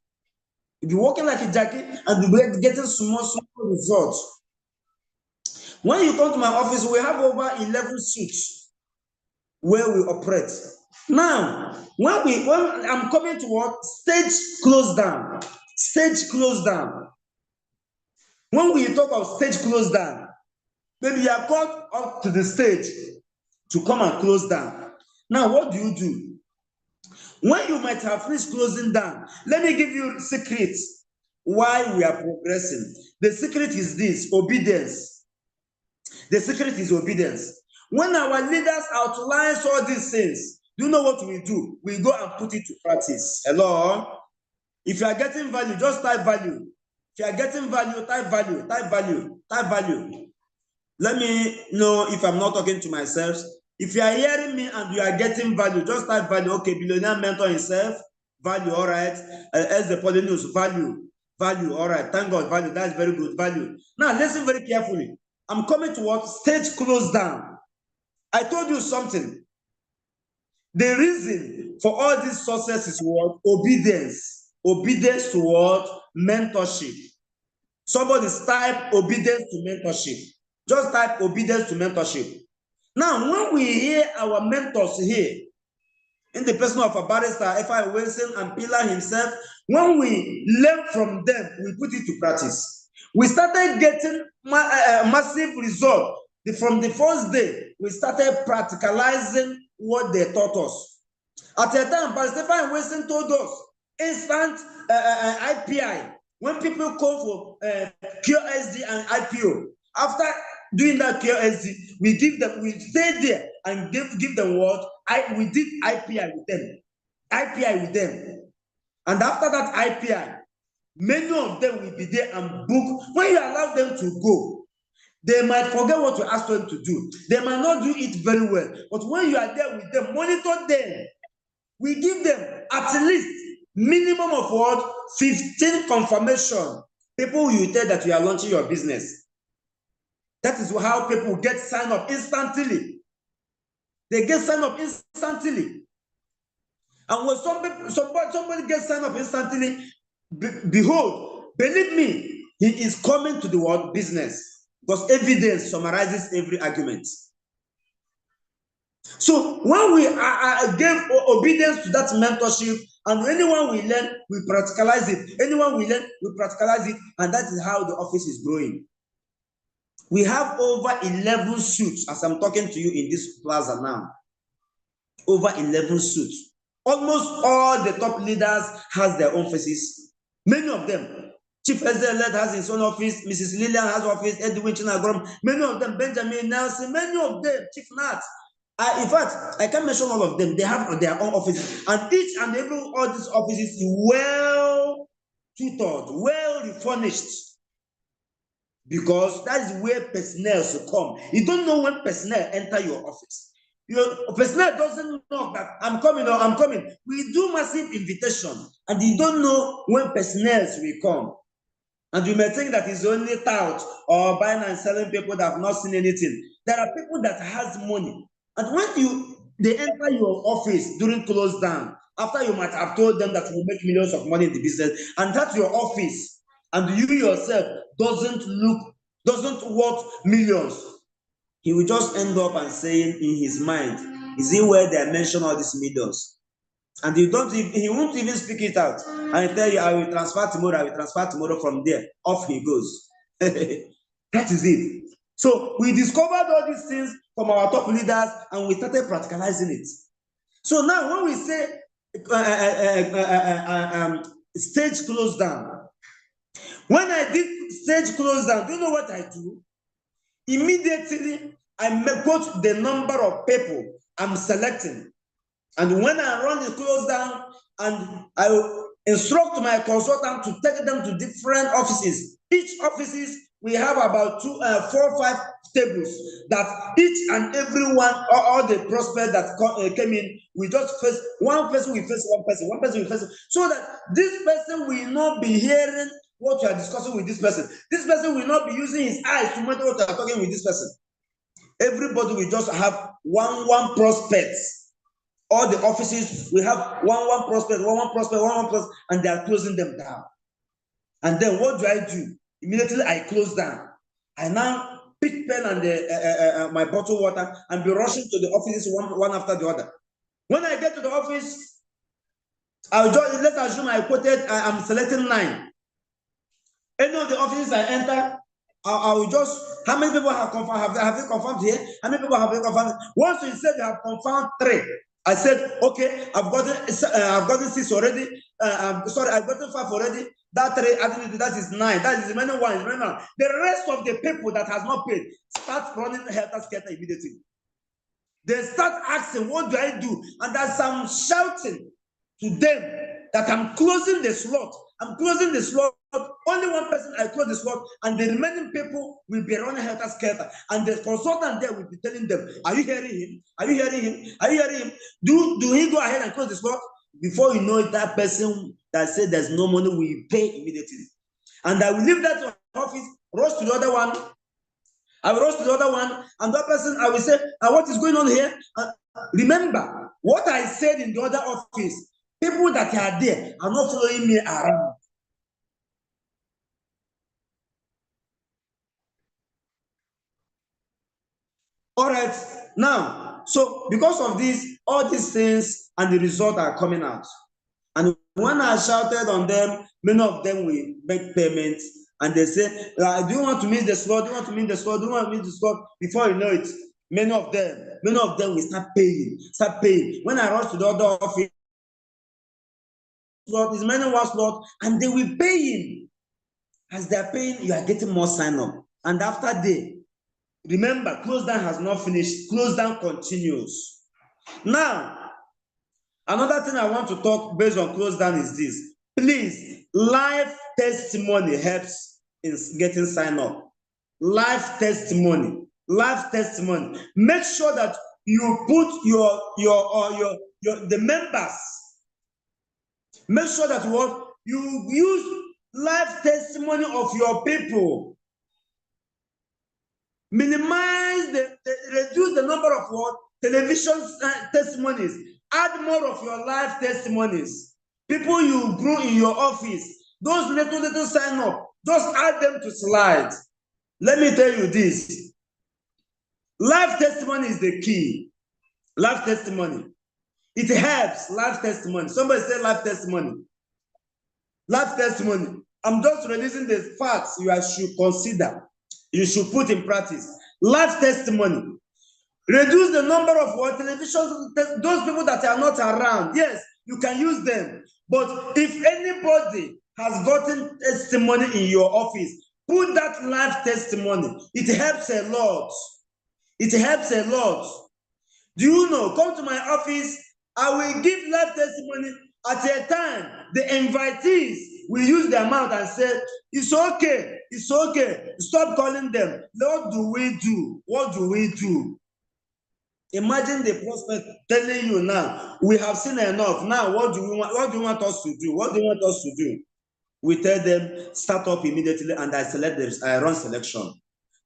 You'll be walking like a jacket and you'll be getting small results. When you come to my office, we have over 11 suites where we operate. Now, when I'm coming to what? Stage close down. Stage close down. When we talk of stage close down, maybe you are called up to the stage to come and close down. Now, what do? When you might have finished closing down, let me give you secrets why we are progressing. The secret is this: obedience. The secret is obedience. When our leaders outline all these things, do you know what we do? We go and put it to practice. Hello? If you are getting value, just type value. If you are getting value, type value, type value, type value. Let me know if I'm not talking to myself. If you are hearing me and you are getting value, just type value. Okay, billionaire mentor himself, value, all right. As the Polynews, value, all right. Thank God, value, that's very good, value. Now, listen very carefully. I'm coming to what? Stage close down. I told you something. The reason for all this success is what? Obedience. Obedience to what? Mentorship. Somebody type obedience to mentorship. Just type obedience to mentorship. Now, when we hear our mentors here, in the person of a barrister, F.I. Wilson and Pillar himself, when we learn from them, we put it to practice. We started getting massive results. From the first day, we started practicalizing what they taught us. At a time, Pastor Stephen Wilson told us instant IPI. When people call for QSD and IPO, after doing that QSD, we stay there and give them what? We did IPI with them. IPI with them. And after that IPI, many of them will be there and book. When you allow them to go, they might forget what you asked them to do. They might not do it very well. But when you are there with them, monitor them. We give them at least minimum of what? 15 confirmation. People will tell that you are launching your business. That is how people get signed up instantly. They get signed up instantly. And when somebody gets signed up instantly, behold, believe me, he is coming to the word business, because evidence summarizes every argument. So when we give obedience to that mentorship, and anyone we learn, we practicalize it. Anyone we learn, we practicalize it, and that is how the office is growing. We have over 11 suits as I'm talking to you in this plaza now. Over 11 suits. Almost all the top leaders has their own offices. Many of them. Chief Ezelet has his own office. Mrs. Lillian has office. Edwin Chinagrom. Many of them. Benjamin Nelson. Many of them. Chief Nat. In fact, I can't mention all of them. They have their own offices. And each and every all these offices is well tutored, well refurnished. Because that is where personnel should come. You don't know when personnel enter your office. Your personnel doesn't know that I'm coming or I'm coming. We do massive invitation, and you don't know when personnel will come. And you may think that it's only tout or buying and selling people that have not seen anything. There are people that has money. And when they enter your office during close down, after you might have told them that you will make millions of money in the business, and that's your office, and you yourself doesn't worth millions, he will just end up and saying in his mind, is it where they mention all these millions? And he won't even speak it out. And he tell you, I will transfer tomorrow from there. Off he goes. That is it. So we discovered all these things from our top leaders, and we started practicalizing it. So now when we say stage close down, when I did stage close down, do you know what I do? Immediately, I put the number of people I'm selecting. And when I run the close down, and I will instruct my consultant to take them to different offices. Each offices, we have about 4 or 5 tables that each and every one, all the prospects that came in, we just face one person, we face one person, one person we face, so that this person will not be hearing what you are discussing with this person. This person will not be using his eyes to monitor what you are talking with this person. Everybody will just have one prospect. All the offices, we have one prospect, one prospect, and they are closing them down. And then what do? Immediately I close down. I now pick pen and my bottled water and be rushing to the offices one after the other. When I get to the office, let's assume I'm selecting 9. Any of the offices I enter, I will just, how many people have confirmed? Have they confirmed here? How many people have been confirmed? Once you said you have confirmed 3, I said, okay, I've gotten 6 already. Sorry, I've gotten 5 already. That 3, that is 9. That is the remaining 1. The rest of the people that has not paid start running helter-skelter immediately. They start asking, what do I do? And as I'm shouting to them that I'm closing the slot, only one person I close the slot, and the remaining people will be running helter-skelter. And the consultant there will be telling them, are you hearing him? Are you hearing him? Are you hearing him? Do he go ahead and close the slot? Before you know it, that person that said there's no money will pay immediately. And I will leave that office, rush to the other one. I will rush to the other one, and that person, I will say, what is going on here? Remember, what I said in the other office, people that are there are not following me around. All right, now, so because of this, all these things and the result are coming out. And when I shouted on them, many of them will make payments, and they say, do you want to miss the slot? Do you want to miss the slot? Do you want to miss the slot? Before you know it, Many of them will start paying. When I rush to the other office, Lord, is many ones, Lord, and they will pay him. As they are paying, you are getting more sign up. And after day, remember, close down has not finished. Close down continues. Now, another thing I want to talk based on close down is this. Please, life testimony helps in getting sign up. Life testimony. Make sure that you put the members. Make sure that what you use life testimony of your people. Minimize reduce the number of what television testimonies. Add more of your life testimonies. People you grew in your office, those little sign up, just add them to slides. Let me tell you this. Life testimony is the key. Life testimony. It helps. Life testimony. Somebody say life testimony. Life testimony. I'm just releasing the facts you should consider. You should put in practice. Life testimony. Reduce the number of what television, those people that are not around. Yes, you can use them. But if anybody has gotten testimony in your office, put that life testimony. It helps a lot. It helps a lot. Do you know, come to my office, I will give life testimony at a time. The invitees will use their mouth and say, it's okay, it's okay. Stop calling them. What do we do? What do we do? Imagine the prospect telling you now, we have seen enough. Now, what do you want us to do? What do you want us to do? We tell them, start up immediately, and I run selection.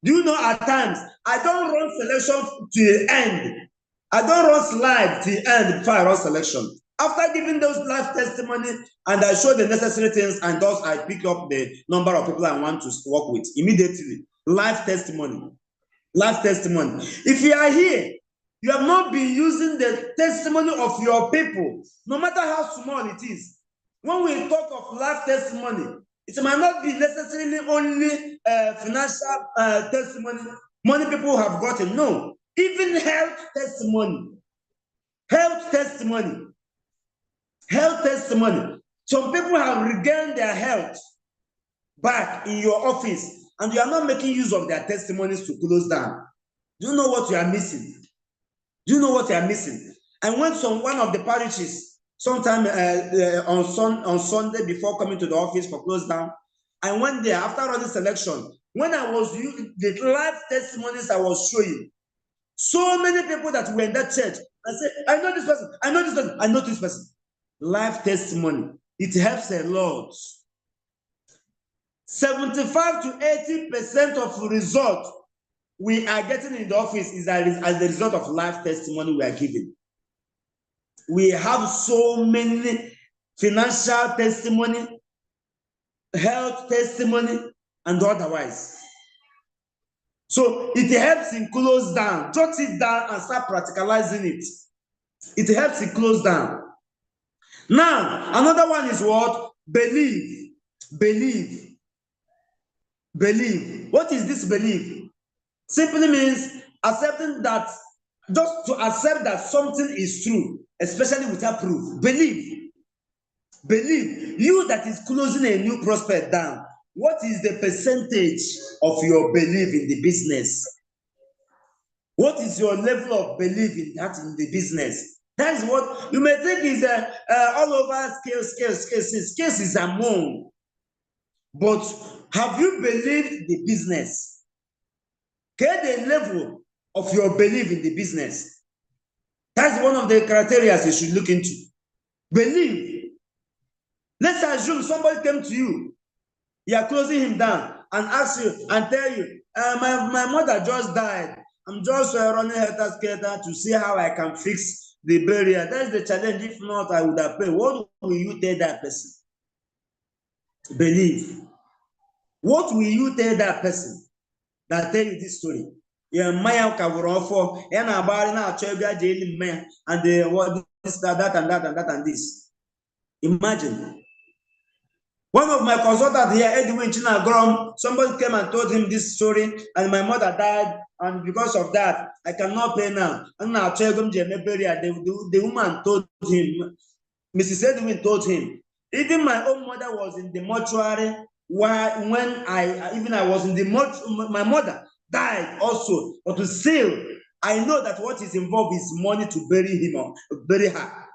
Do you know at times, I don't run selection to the end. I don't run slide to the end before I run selection. After giving those life testimony and I show the necessary things, and thus I pick up the number of people I want to work with immediately. Life testimony. Life testimony. If you are here, you have not been using the testimony of your people, no matter how small it is. When we talk of life testimony, it might not be necessarily only financial testimony, money people have gotten. No, even health testimony. Health testimony. Health testimony. Some people have regained their health back in your office, and you are not making use of their testimonies to close down. Do you know what you are missing? Do you know what you are missing? I went to one of the parishes sometime on Sunday before coming to the office for close down. I went there after running selection. When I was using the live testimonies I was showing, so many people that were in that church, I said, I know this person, I know this person, I know this person. Live testimony, it helps a lot. 75 to 80% of result we are getting in the office is as a result of life testimony we are giving. We have so many financial testimony, health testimony, and otherwise. So it helps in close down. Jot it down and start practicalizing it. It helps in close down. Now, another one is what? Believe. Believe. Believe. What is this belief? Simply means accepting that, just to accept that something is true, especially without proof. Believe. Believe. You that is closing a new prospect down, what is the percentage of your belief in the business? What is your level of belief in that in the business? That is what you may think is all over scales is among. But have you believed the business? Get the level of your belief in the business. That's one of the criteria you should look into. Believe. Let's assume somebody came to you, you are closing him down and ask you and tell you, my mother just died. I'm just running helter-skelter to see how I can fix the barrier. That's the challenge. If not, I would have paid. What will you tell that person? Believe. What will you tell that person that tell you this story? And what this, that, and this. Imagine. One of my consultants here, Edwin Chinagrom, somebody came and told him this story, and my mother died, and because of that, I cannot pay now. And now the woman told him, Mrs. Edwin told him, even my own mother was in the mortuary when I was in the mortuary, my mother died also, but still, I know that what is involved is money to bury him or bury her.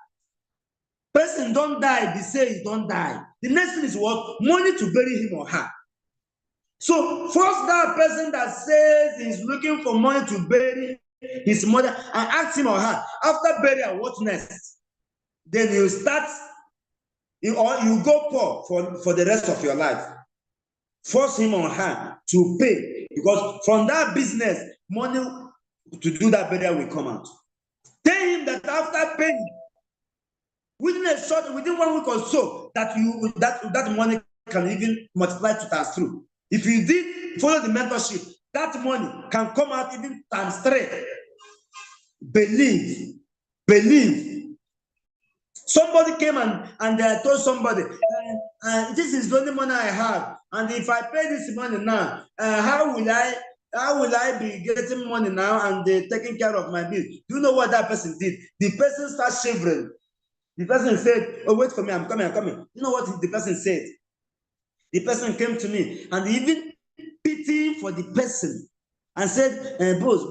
Person don't die, they say he don't die. The next thing is what? Money to bury him or her. So first that person that says he's looking for money to bury his mother and ask him or her, after burial, what next? Then you start, you go poor for the rest of your life. Force him or her to pay, because from that business, money to do that burial will come out. Tell him that after paying, within 1 week or so, that money can even multiply to times 3. If you did follow the mentorship, that money can come out even times 3. Believe. Somebody came and they told somebody, this is the only money I have, and if I pay this money now, how will I be getting money now and taking care of my bill? Do you know what that person did? The person started shivering. The person said, oh, wait for me, I'm coming. You know what the person said? The person came to me and even pity for the person and said, boss,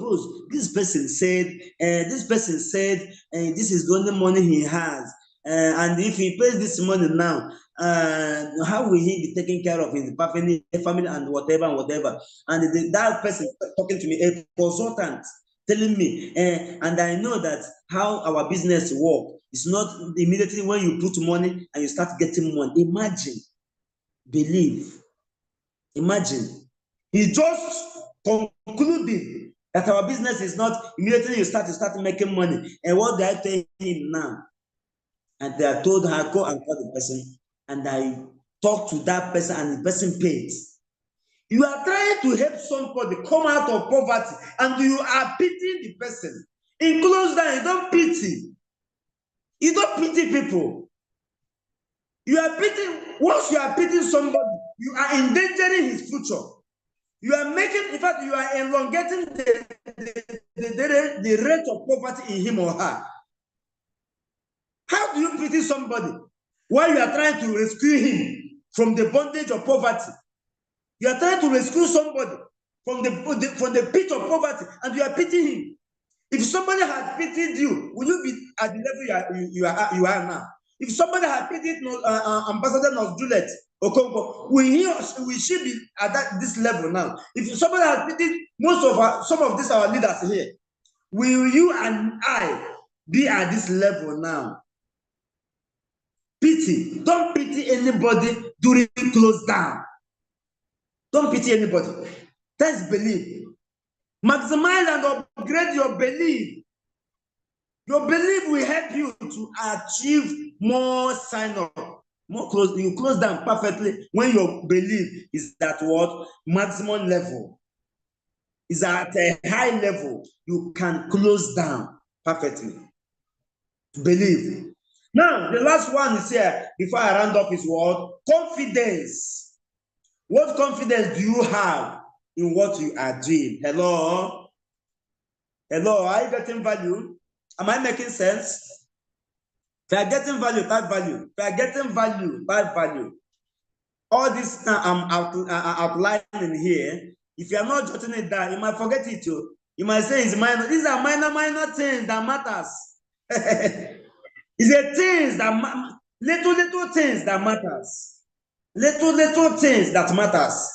this person said, this is the only money he has. And if he pays this money now, how will he be taking care of his family and whatever? And that person talking to me, a consultant, telling me, and I know that how our business works. It's not immediately when you put money and you start getting money. Believe. Imagine. He just concluded that our business is not immediately you start making money. And what they are telling him now? And they are told her, go and call the person. And I talked to that person and the person paid. You are trying to help somebody come out of poverty and you are pitying the person. In close down, you don't pity. You don't pity people. You are pitying, once you are pitying somebody, you are endangering his future. You are making, in fact, you are elongating the rate of poverty in him or her. How do you pity somebody while you are trying to rescue him from the bondage of poverty? You are trying to rescue somebody from the pit of poverty and you are pitying him. If somebody had pitied you, will you be at the level you are now? If somebody had pitied Ambassador North Juliet Okonkwo, will she be at this level now? If somebody had pitied some of these our leaders here, will you and I be at this level now? Pity. Don't pity anybody during close down. Don't pity anybody. That's belief. Maximize and upgrade your belief. Your belief will help you to achieve more sign up, more close. You close down perfectly when your belief is at what? Maximum level. Is at a high level. You can close down perfectly. Believe. Now, the last one is here before I round up is what? Confidence. What confidence do you have in what you are doing? Hello? Are you getting value? Am I making sense? If you are getting value, that value. If you are getting value, that value. All this I'm outlining here. If you are not jotting it down, you might forget it too. You might say it's minor. These are minor things that matters. It's the things that little things that matters. Little things that matters.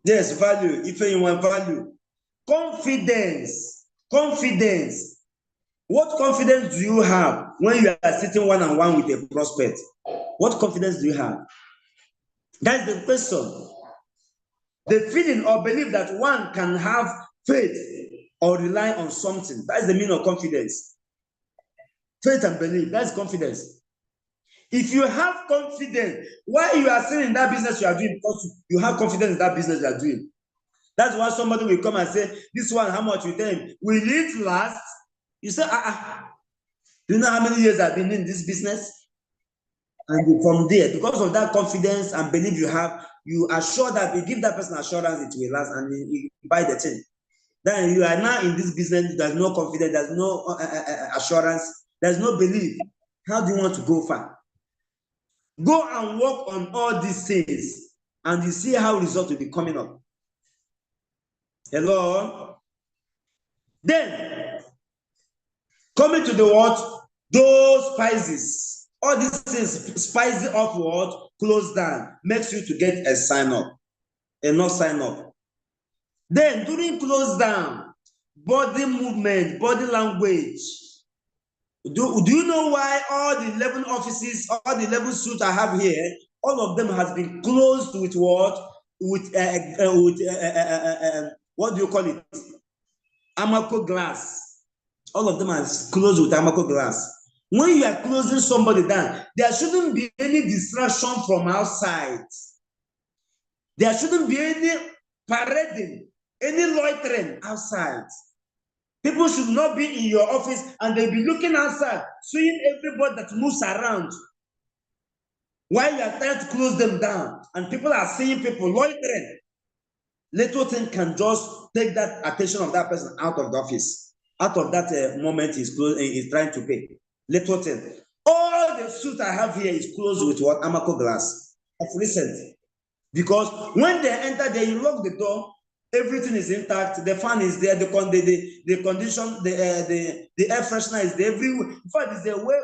Yes, value. If you want value. Confidence. What confidence do you have when you are sitting one-on-one with a prospect? What confidence do you have? That's the question. The feeling or belief that one can have faith or rely on something. That's the meaning of confidence. Faith and belief, that's confidence. If you have confidence, why you are still in that business you are doing, because you have confidence in that business you are doing. That's why somebody will come and say, this one, how much you tell him? Will it last? You say, do you know how many years I've been in this business? And from there, because of that confidence and belief you have, you assure that, you give that person assurance it will last, and you buy the thing. Then you are now in this business, there's no confidence, there's no assurance, there's no belief. How do you want to go far? Go and work on all these things, and you see how results will be coming up. Hello? Then, coming to the what? Those spices. All these things, spices of what? Close down. Makes you to get a sign up. A not sign up. Then, during close down, body movement, body language. Do you know why all the 11 offices, all the 11 suits I have here, all of them has been closed with what? With what do you call it? Amaco glass. All of them are closed with Amaco glass. When you are closing somebody down, there shouldn't be any distraction from outside. There shouldn't be any parading, any loitering outside. People should not be in your office and they'll be looking outside, seeing everybody that moves around while you are trying to close them down. And people are seeing people loitering. Little thing can just take that attention of that person out of the office, out of that moment he's trying to pay. Little thing. All the suit I have here is closed with what? Amaco glass. Of recent. Because when they enter there, you lock the door, everything is intact, the fan is there, the condition, the air freshener is there everywhere. In fact, it's a well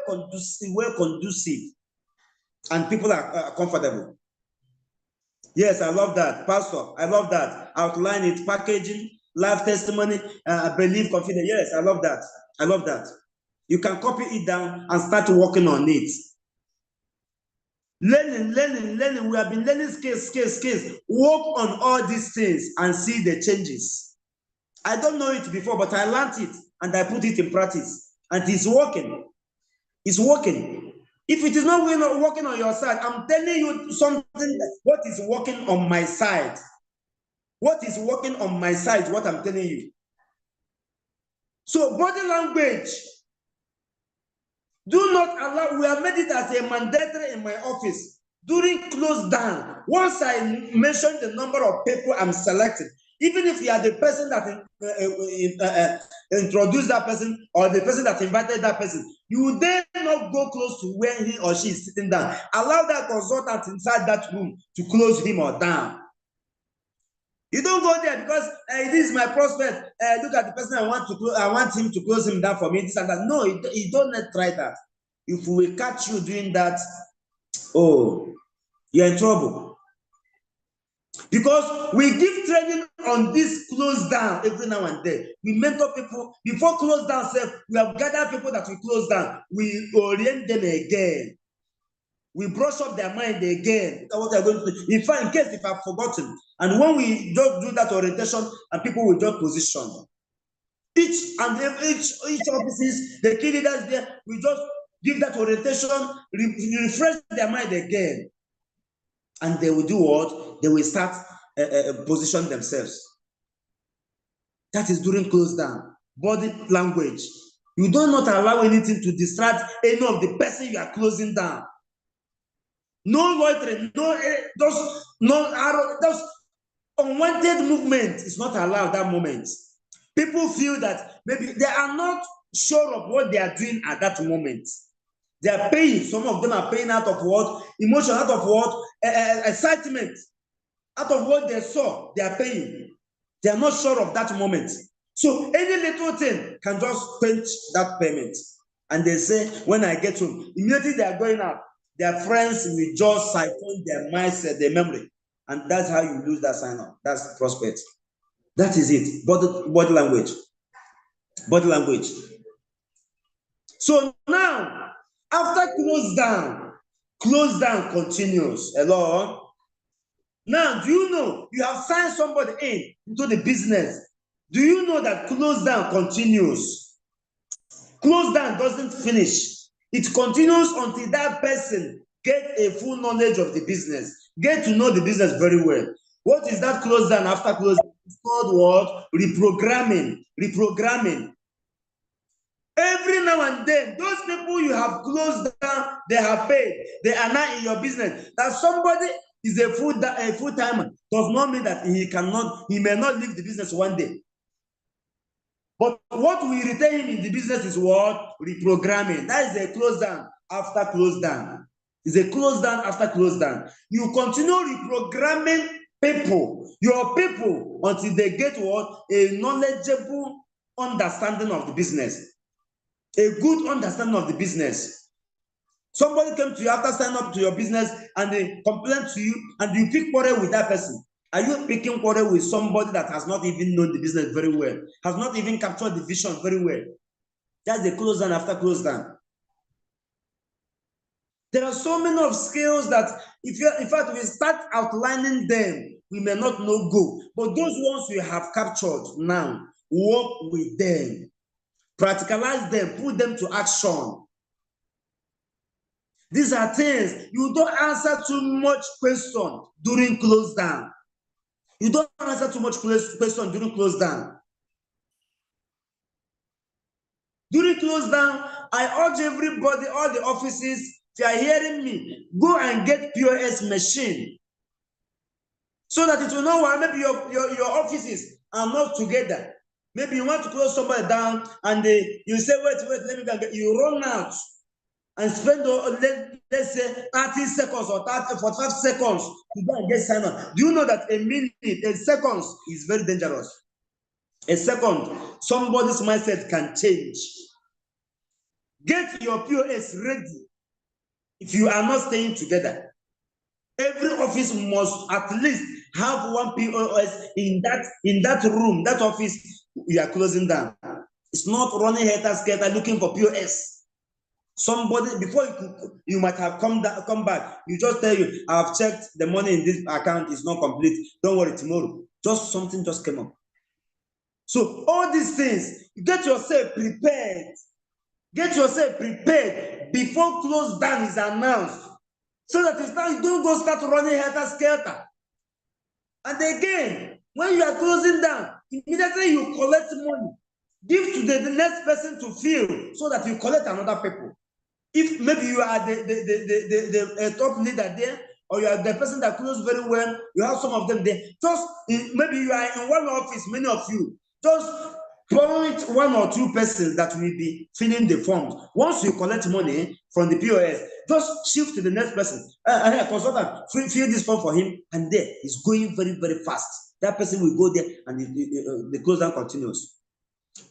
conducive, and people are comfortable. Yes, I love that, Pastor. I love that. Outline it, packaging, live testimony, belief, confidence. Yes, I love that. I love that. You can copy it down and start working on it. Learning. We have been learning skills. Work on all these things and see the changes. I don't know it before, but I learned it and I put it in practice. And it's working. It's working. If it is not working on your side, I'm telling you something, what is working on my side. What is working on my side is what I'm telling you. So body language. Do not allow, we have made it as a mandatory in my office. During close down, once I mention the number of people I'm selecting, even if you are the person that introduced that person or the person that invited that person, you dare not go close to where he or she is sitting down. Allow that consultant inside that room to close him or down. You don't go there because this is my prospect. Look at the person I want him to close him down for me. This and that. No, you don't let try that. If we catch you doing that, oh, you're in trouble. Because we give training on this close down every now and then. We mentor people before close down. We have gathered people that we close down. We orient them again. We brush up their mind again. What they're going to do. In fact, in case if I've forgotten, and when we just do that orientation, and people will just position each offices, the key leaders there, we just give that orientation, refresh their mind again, and they will do what? They will start position themselves. That is during close down. Body language. You do not allow anything to distract any of the person you are closing down. No loitering, those unwanted movement is not allowed that moment. People feel that maybe they are not sure of what they are doing at that moment. They are paying, some of them are paying out of what? Emotion, out of what? Excitement. Out of what they saw, they are paying. They are not sure of that moment. So any little thing can just quench that payment. And they say, when I get home, immediately they are going out. Their friends will just siphon their mindset, their memory. And that's how you lose that sign up. That's the prospect. That is it. Body language. Body language. So now, after close down continues. Hello? Now, do you know you have signed somebody into the business? Do you know that close down continues? Close down doesn't finish. It continues until that person get a full knowledge of the business, get to know the business very well. What is that close down after close down? It's called what? Reprogramming. Every now and then, those people you have closed down, they have paid. They are now in your business. That somebody is a full-timer, does not mean that he may not leave the business one day. But what we retain him in the business is what? Reprogramming. That is a close down after close down. It's a close down after close down. You continue reprogramming people, your people, until they get what? A knowledgeable understanding of the business. A good understanding of the business. Somebody came to you after signing up to your business and they complain to you and you pick quarrel with that person. Are you picking quarrel with somebody that has not even known the business very well, has not even captured the vision very well? That's the close down after close down. There are so many of skills that in fact, we start outlining them, we may not know go. But those ones we have captured now, work with them, practicalize them, put them to action. These are things you don't answer too much question during close down. You don't answer too much question during close down. During close down, I urge everybody, all the offices, if you are hearing me, go and get POS machine. So that it will know why maybe your offices are not together. Maybe you want to close somebody down and you say, wait, let me go and get, you run out and spend, let's say, 30 seconds or 45 seconds to go and get signed on. Do you know that a minute, a second is very dangerous? A second, somebody's mindset can change. Get your POS ready if you are not staying together. Every office must at least have one POS in that room, that office you are closing down. It's not running helter-skelter looking for POS. Somebody, before you might have come back, you just tell you, I've checked, the money in this account is not complete. Don't worry, tomorrow. Just something just came up. So all these things, get yourself prepared. Get yourself prepared before close down is announced. So that you don't go start running helter-skelter. And again, when you are closing down, immediately you collect money. Give to the next person to fill so that you collect another people. If maybe you are the top leader there, or you are the person that closes very well, you have some of them there. Just maybe you are in one office, many of you, just point one or two persons that will be filling the forms. Once you collect money from the POS, just shift to the next person. Consultant, fill this form for him, and there it's going very, very fast. That person will go there, and the close down continues.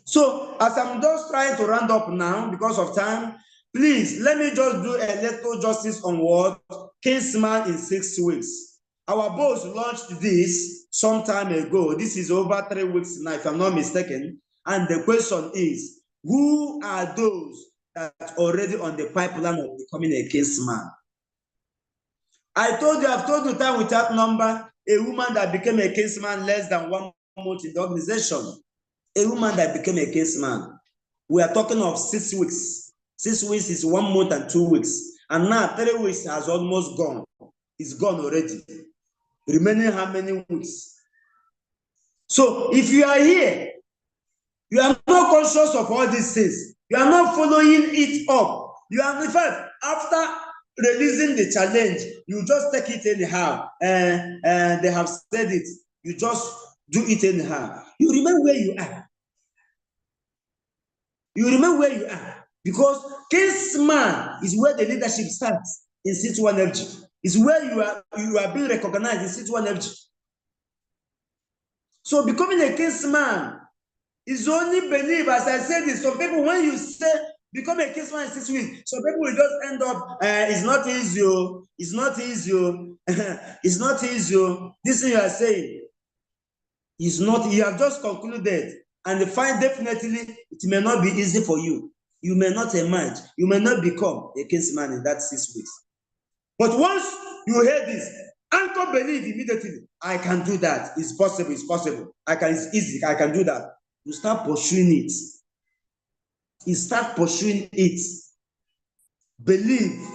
So, as I'm just trying to round up now because of time, please let me just do a little justice on what Kingsman in 6 weeks. Our boss launched this some time ago. This is over 3 weeks now, if I'm not mistaken. And the question is, who are those that are already on the pipeline of becoming a Kingsman? I've told you time without number, a woman that became a Kingsman less than 1 month in the organization. A woman that became a Kingsman. We are talking of 6 weeks. 6 weeks is 1 month and 2 weeks. And now 3 weeks has almost gone. It's gone already. Remaining how many weeks? So if you are here, you are not conscious of all these things. You are not following it up. You are, in fact, after releasing the challenge, you just take it anyhow. And they have said it. You just do it anyhow. You remain where you are. You remain where you are. Because Kingsman is where the leadership starts in C2 Energy. It's where you are being recognized in C2 Energy. So becoming a Kingsman is only belief, as I said this. Some people, when you say become a Kingsman in 6 weeks, some people will just end up, it's not easy, it's not easy, it's not easy. This thing you are saying is not, you have just concluded, and find definitely it may not be easy for you. You may not emerge, you may not become a Kingsman in that 6 weeks. But once you hear this, anchor believe immediately, I can do that. It's possible, it's possible. It's easy, I can do that. You start pursuing it. You start pursuing it. Believe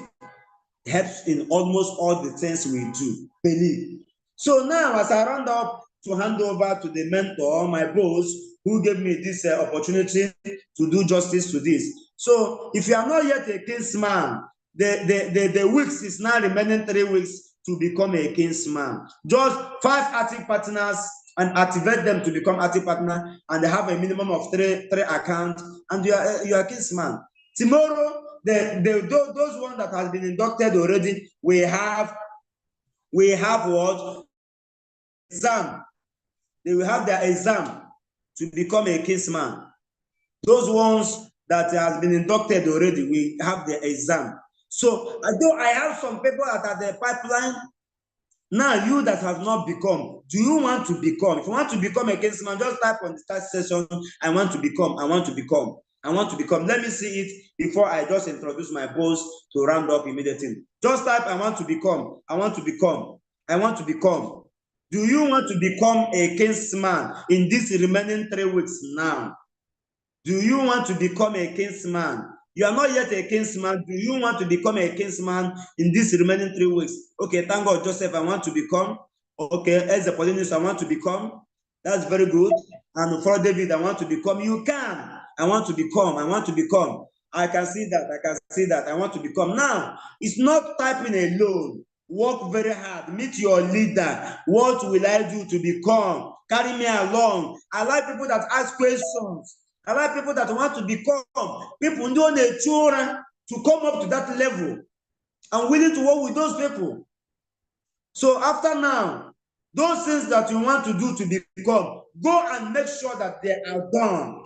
helps in almost all the things we do. Believe. So now, as I round up to hand over to the mentor, my boss, who gave me this opportunity to do justice to this. So if you are not yet a Kingsman, the weeks is now remaining 3 weeks to become a kinsman. Just 5 active partners and activate them to become active partner, and they have a minimum of three accounts, and you are kinsman. Tomorrow, those ones that has been inducted already, we have what? Exam. They will have their exam to become a kinsman. Those ones that has been inducted already, we have the exam. So although I have some people that are the pipeline, now you that have not become, do you want to become? If you want to become a kinsman, just type on the start session, I want to become, I want to become, I want to become. Let me see it before I just introduce my post to round up immediately. Just type, I want to become, I want to become, I want to become. Do you want to become a kinsman in this remaining 3 weeks now? Do you want to become a kinsman? You are not yet a kinsman. Do you want to become a kinsman in this remaining 3 weeks? Okay, thank God, Joseph, I want to become. Okay, as a Paulinus, I want to become. That's very good. And for David, I want to become. You can. I want to become. I want to become. I can see that. I can see that. I want to become. Now, it's not typing alone. Work very hard. Meet your leader. What will I do to become? Carry me along. I like people that ask questions. I like people that want to become. People who don't need to come up to that level. I'm willing to work with those people. So after now, those things that you want to do to become, go and make sure that they are done.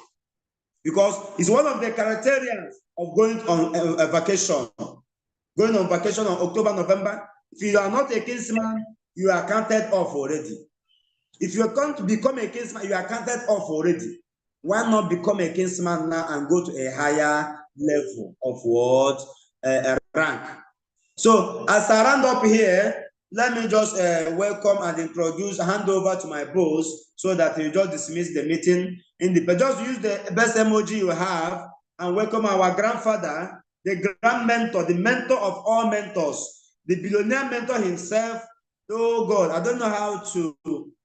Because it's one of the criterions of going on a vacation. Going on vacation on October, November. If you are not a kinsman, you are counted off already. If you can't become a kinsman, you are counted off already. Why not become a kinsman now and go to a higher level of what? A rank. So as I round up here, let me just welcome and introduce, hand over to my boss so that you just dismiss the meeting. Just use the best emoji you have and welcome our grandfather, the grand mentor, the mentor of all mentors, the billionaire mentor himself. Oh God, I don't know how to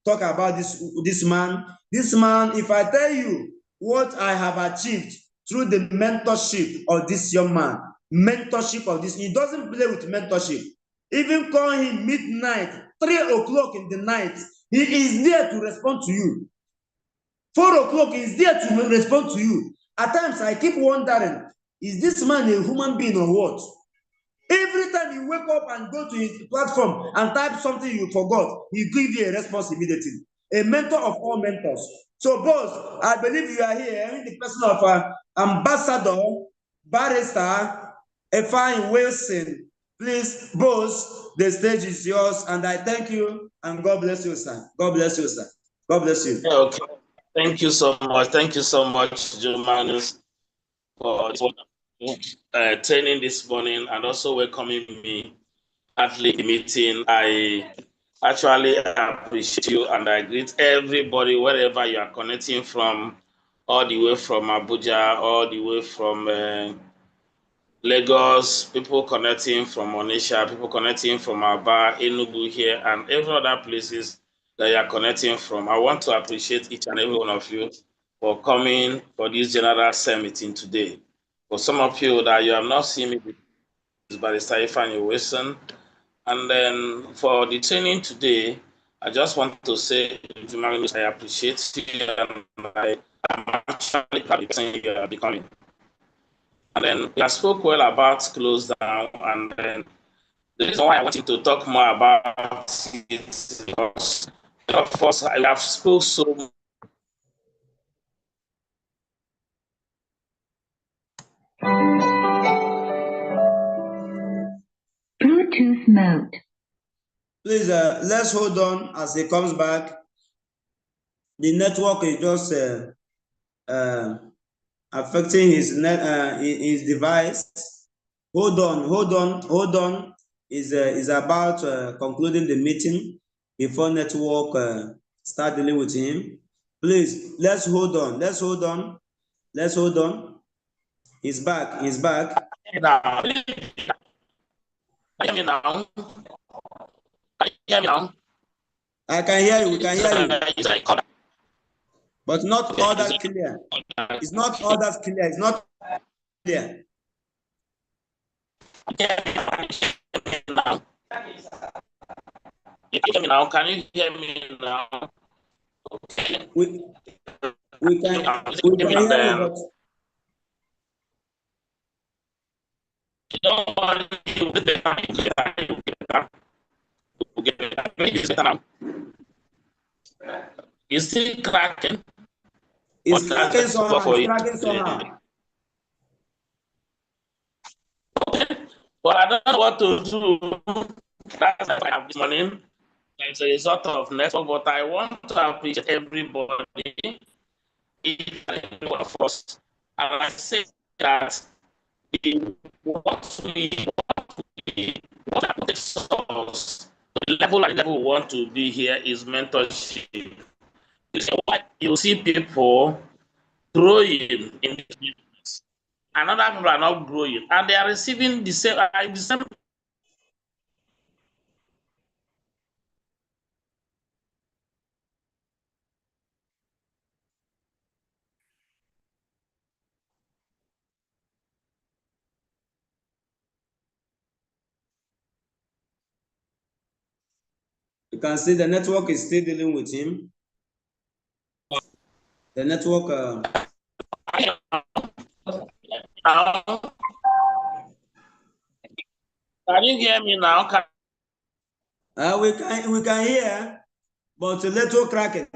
talk about this man. This man, if I tell you what I have achieved through the mentorship of this young man, mentorship of this, he doesn't play with mentorship. Even call him midnight, 3 o'clock in the night, he is there to respond to you. 4 o'clock, he is there to respond to you. At times, I keep wondering, is this man a human being or what? Every time you wake up and go to his platform and type something you forgot, he gives you a response immediately. A mentor of all mentors. So, boss, I believe you are here in the person of Ambassador Barrister Efine Wilson. Please, boss, the stage is yours, and I thank you, and God bless you, sir. God bless you, sir. God bless you. Okay. Thank you so much. Thank you so much, Joe Manus, for training this morning and also welcoming me at the meeting. I actually appreciate you, and I greet everybody wherever you are connecting from, all the way from Abuja, all the way from Lagos, people connecting from Onitsha, people connecting from Aba, Enugu here, and every other places that you are connecting from. I want to appreciate each and every one of you for coming for this general summit today. For some of you that you have not seen me, is Barrister Ifeanyi Wilson. And then for the training today, I just want to say, I appreciate you, and I am actually proud of the person you are becoming. And then I spoke well about close down, and then the reason why I wanted to talk more about it because of us, I have spoken so much. Bluetooth mode. Please, let's hold on as he comes back. The network is just affecting his his device. Hold on. Is about concluding the meeting before network start dealing with him. Please, let's hold on. Let's hold on. He's back. Now, hear me now. Hear me now. I can hear you. We can hear you. But not all that clear. It's not all that clear. It's not clear. you hear me now? Can you hear me now? Okay. We can hear you, but you don't want to Is still cracking? It's cracking somehow. It's cracking somehow. Well, I don't know what to do. That's why I have this morning. It's a result of network, but I want to appreciate everybody, each and every one of us. And I say that what takes us to the level we want to be here is mentorship. You see people growing in this business, and other people are not growing, and they are receiving the same. You can see the network is still dealing with him. The network. Can you hear me now? We can hear, but a little cracking.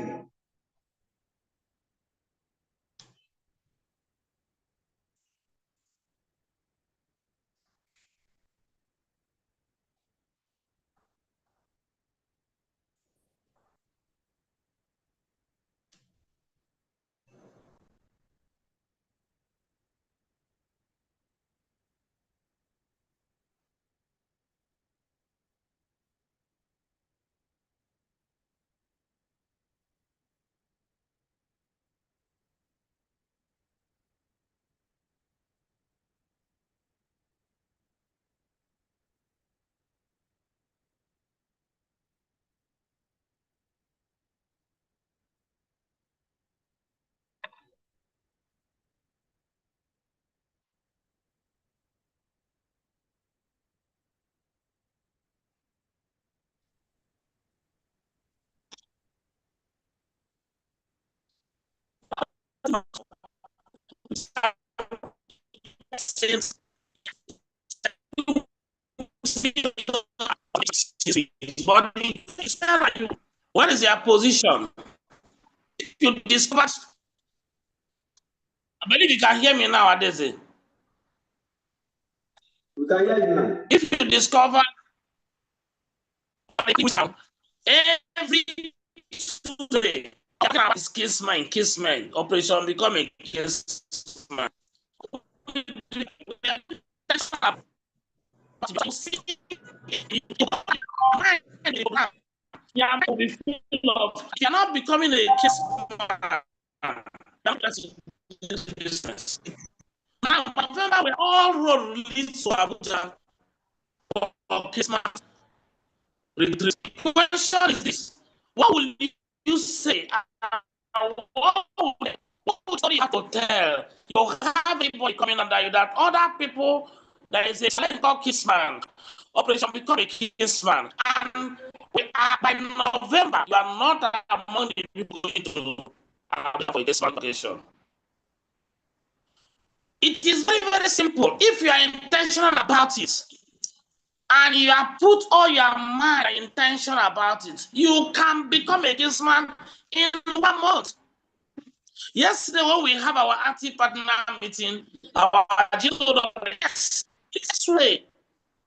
What is your position? If you discover, I believe you can hear me now, Adeze. We can hear you now. If you discover every Tuesday, Kissman, Operation Become a Kissman. You're not becoming a Kissman. That's business. Now, November, we all road leads to Abuja for Christmas retreat. The question is this: what will you say? What would you have to tell? You have people coming under you that other people, there is a select called Kissman, Operation Become a Kissman, and by November, you are not among the people going to for this vacation. It is very, very simple. If you are intentional about it, and you have put all your mind and intention about it, you can become a Kissman in 1 month. Yesterday, when we have our active partner meeting, our yes, this way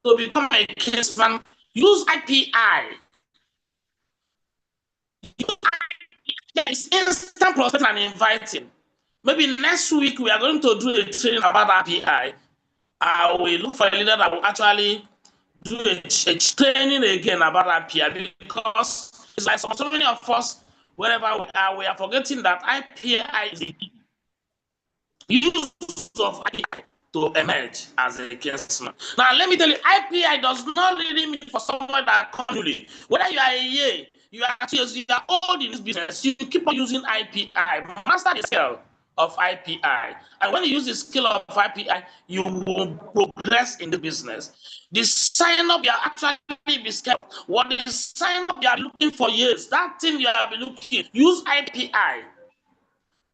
to become a Kissman, use IPI. It's instant prospect and inviting. Maybe next week we are going to do a training about IPI. I will look for a leader that will actually do a training again about IPI, because it's like so many of us, wherever we are forgetting that IPI is the use of IPI to emerge as a Kissman. Now, let me tell you, IPI does not really mean for someone that continually, whether you are a year, you are 2 years, you are old in this business, you keep on using IPI, master the skill of IPI. And when you use the skill of IPI, you will progress in the business. The sign up you are actually be scared. What is sign up you are looking for years? That thing you have been looking, use IPI.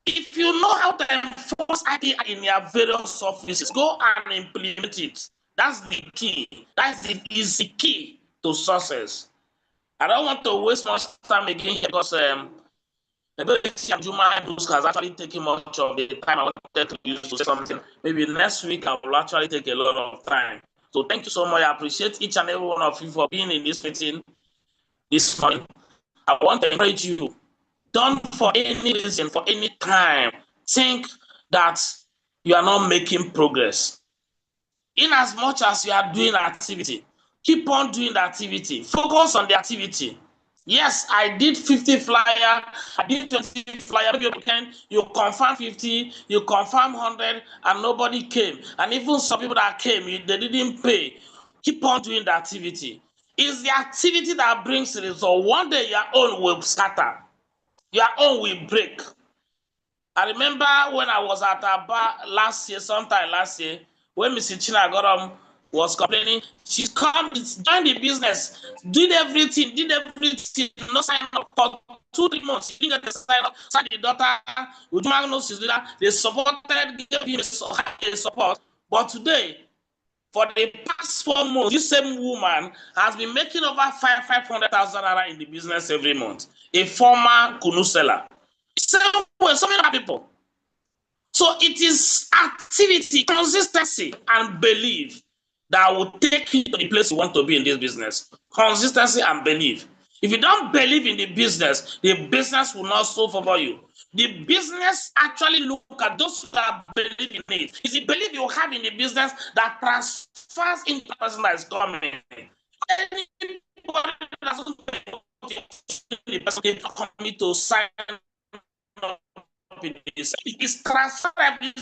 If you know how to enforce IPI in your various offices, go and implement it. That's the key. That's the easy key to success. I don't want to waste much time again here because Juma has actually taken much of the time I wanted to use to say something. Maybe next week I will actually take a lot of time. So thank you so much. I appreciate each and every one of you for being in this meeting this morning. I want to encourage you. Don't for any reason, for any time, think that you are not making progress. In as much as you are doing activity, keep on doing the activity. Focus on the activity. Yes, I did 50 flyer, I did 20 flyer. Maybe you confirm 50, you confirm 100, and nobody came. And even some people that came, they didn't pay. Keep on doing the activity. It's the activity that brings the result. One day your own will scatter. Your own will break. I remember when I was at Aba sometime last year, when Mrs. China Gorom was complaining, she come, join the business, did everything, no sign up for 2-3 months. She didn't get the sign up, signed the daughter, they supported, gave him a support. But today, for the past 4 months, this same woman has been making over 500,000 naira in the business every month. A former Kunu seller. So many people. So it is activity, consistency, and belief that will take you to the place you want to be in this business. Consistency and belief. If you don't believe in the business will not so for you. The business actually look at those who are believing in it. It's the belief you have in the business that transfers into the person that is coming. Anybody doesn't the person coming to sign up in this. It is transferred the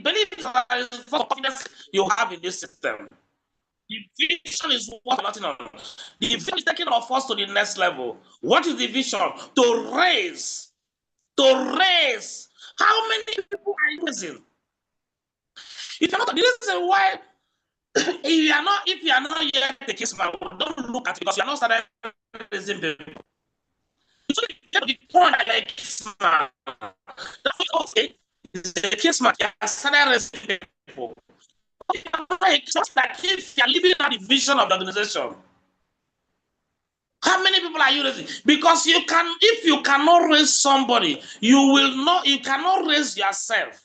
belief for confidence you have in this system. The vision is what nothing on. The vision is taking us to the next level. What is the vision? To raise. How many people are you raising? If you're not, the reason why if you are not yet a case man, don't look at it because you are not starting raising people. So get to the point that like case man. That's what okay. The case man, you are starting raising people. Just like if you are living out the vision of the organization. How many people are you raising? Because if you cannot raise somebody, you cannot raise yourself.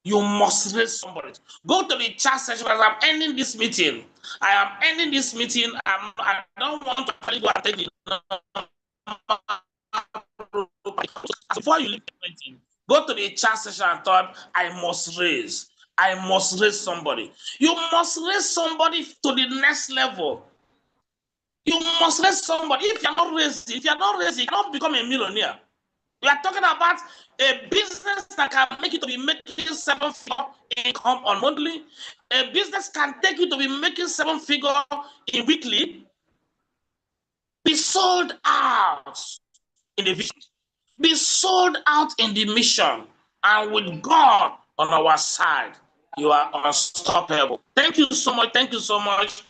You must raise somebody. Go to the chat section because I'm ending this meeting. I am ending this meeting. I don't want to go and take the before you leave the meeting. Go to the chat section and type, I must raise somebody. You must raise somebody to the next level. You must raise somebody. If you're not raised, you cannot become a millionaire. We are talking about a business that can make you to be making 7-figure income on monthly. A business can take you to be making 7-figure in weekly. Be sold out in the vision. Be sold out in the mission. And with God on our side, you are unstoppable. Thank you so much. Thank you so much.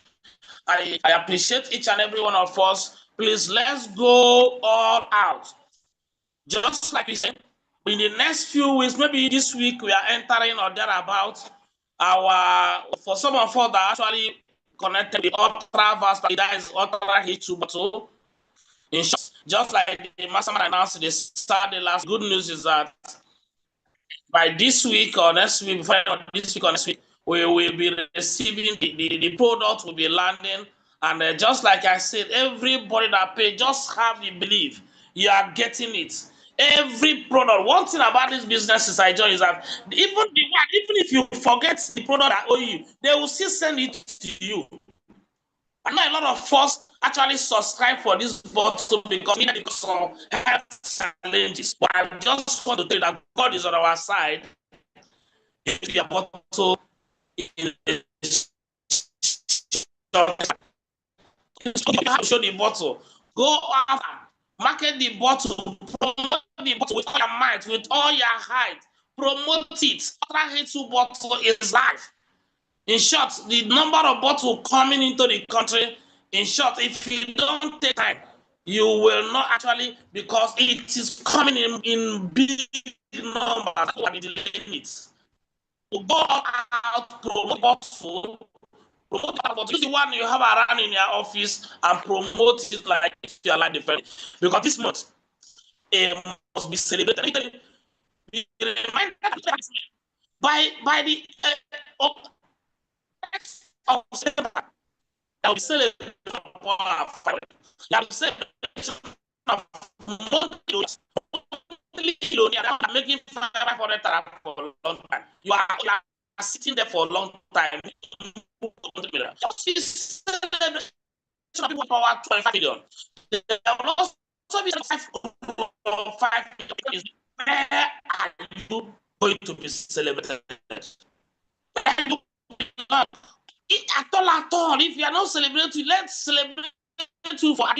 I appreciate each and every one of us. Please, let's go all out. Just like we said, in the next few weeks, maybe this week, we are entering or thereabout for some of us that actually connected the Ultra Vast, that is Ultra H2 bottle. In short, just like the mastermind announced this Saturday last, good news is that by this week or next week, we will be receiving the product will be landing. And just like I said, everybody that paid, just have the belief you are getting it. Every product. One thing about this business is I join is that even if you forget the product that owe you, they will still send it to you. I know a lot of us actually subscribe for this bottle because of health challenges. But I just want to tell you that God is on our side. If your bottle is you have to show the bottle. Go after Market the bottle, promote the bottle with all your might, with all your height. Promote it. Ultra H2 bottle is life. In short, the number of bottles coming into the country, in short, if you don't take time, you will not actually, because it is coming in big numbers, what is the limit? To go out, promote bottle, promote about use the one you have around in your office and promote it like if you are like the friend. Because this month it must be celebrated. Be reminded by the of September that will be celebrated upon our family. That will celebration of monthly that making 500 for a long time. You are sitting there for a long time. Just people power 25 million. There will also be 5 million. Where are you going to be celebrated? At all, if you are not celebrating, let's celebrate you for all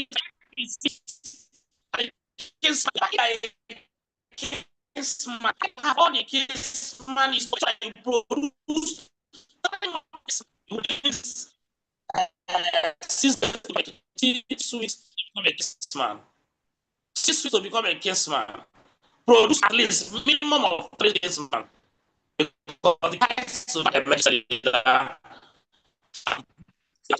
the case man is trying to produce system to make 6 weeks to become a case man. 6 weeks to become a case man. Produce at least minimum of 3 case man. Because the case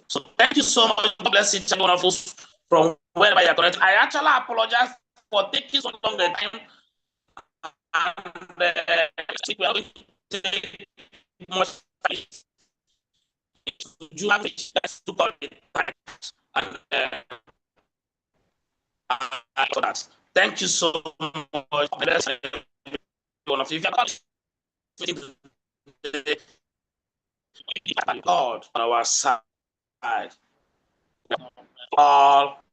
so thank you so much. God bless each one of us from wherever you are connected. I actually apologize for taking so long the time. And we are going to take much time to call it time. And for that. Thank you so much. Bless one of you. God on our side. All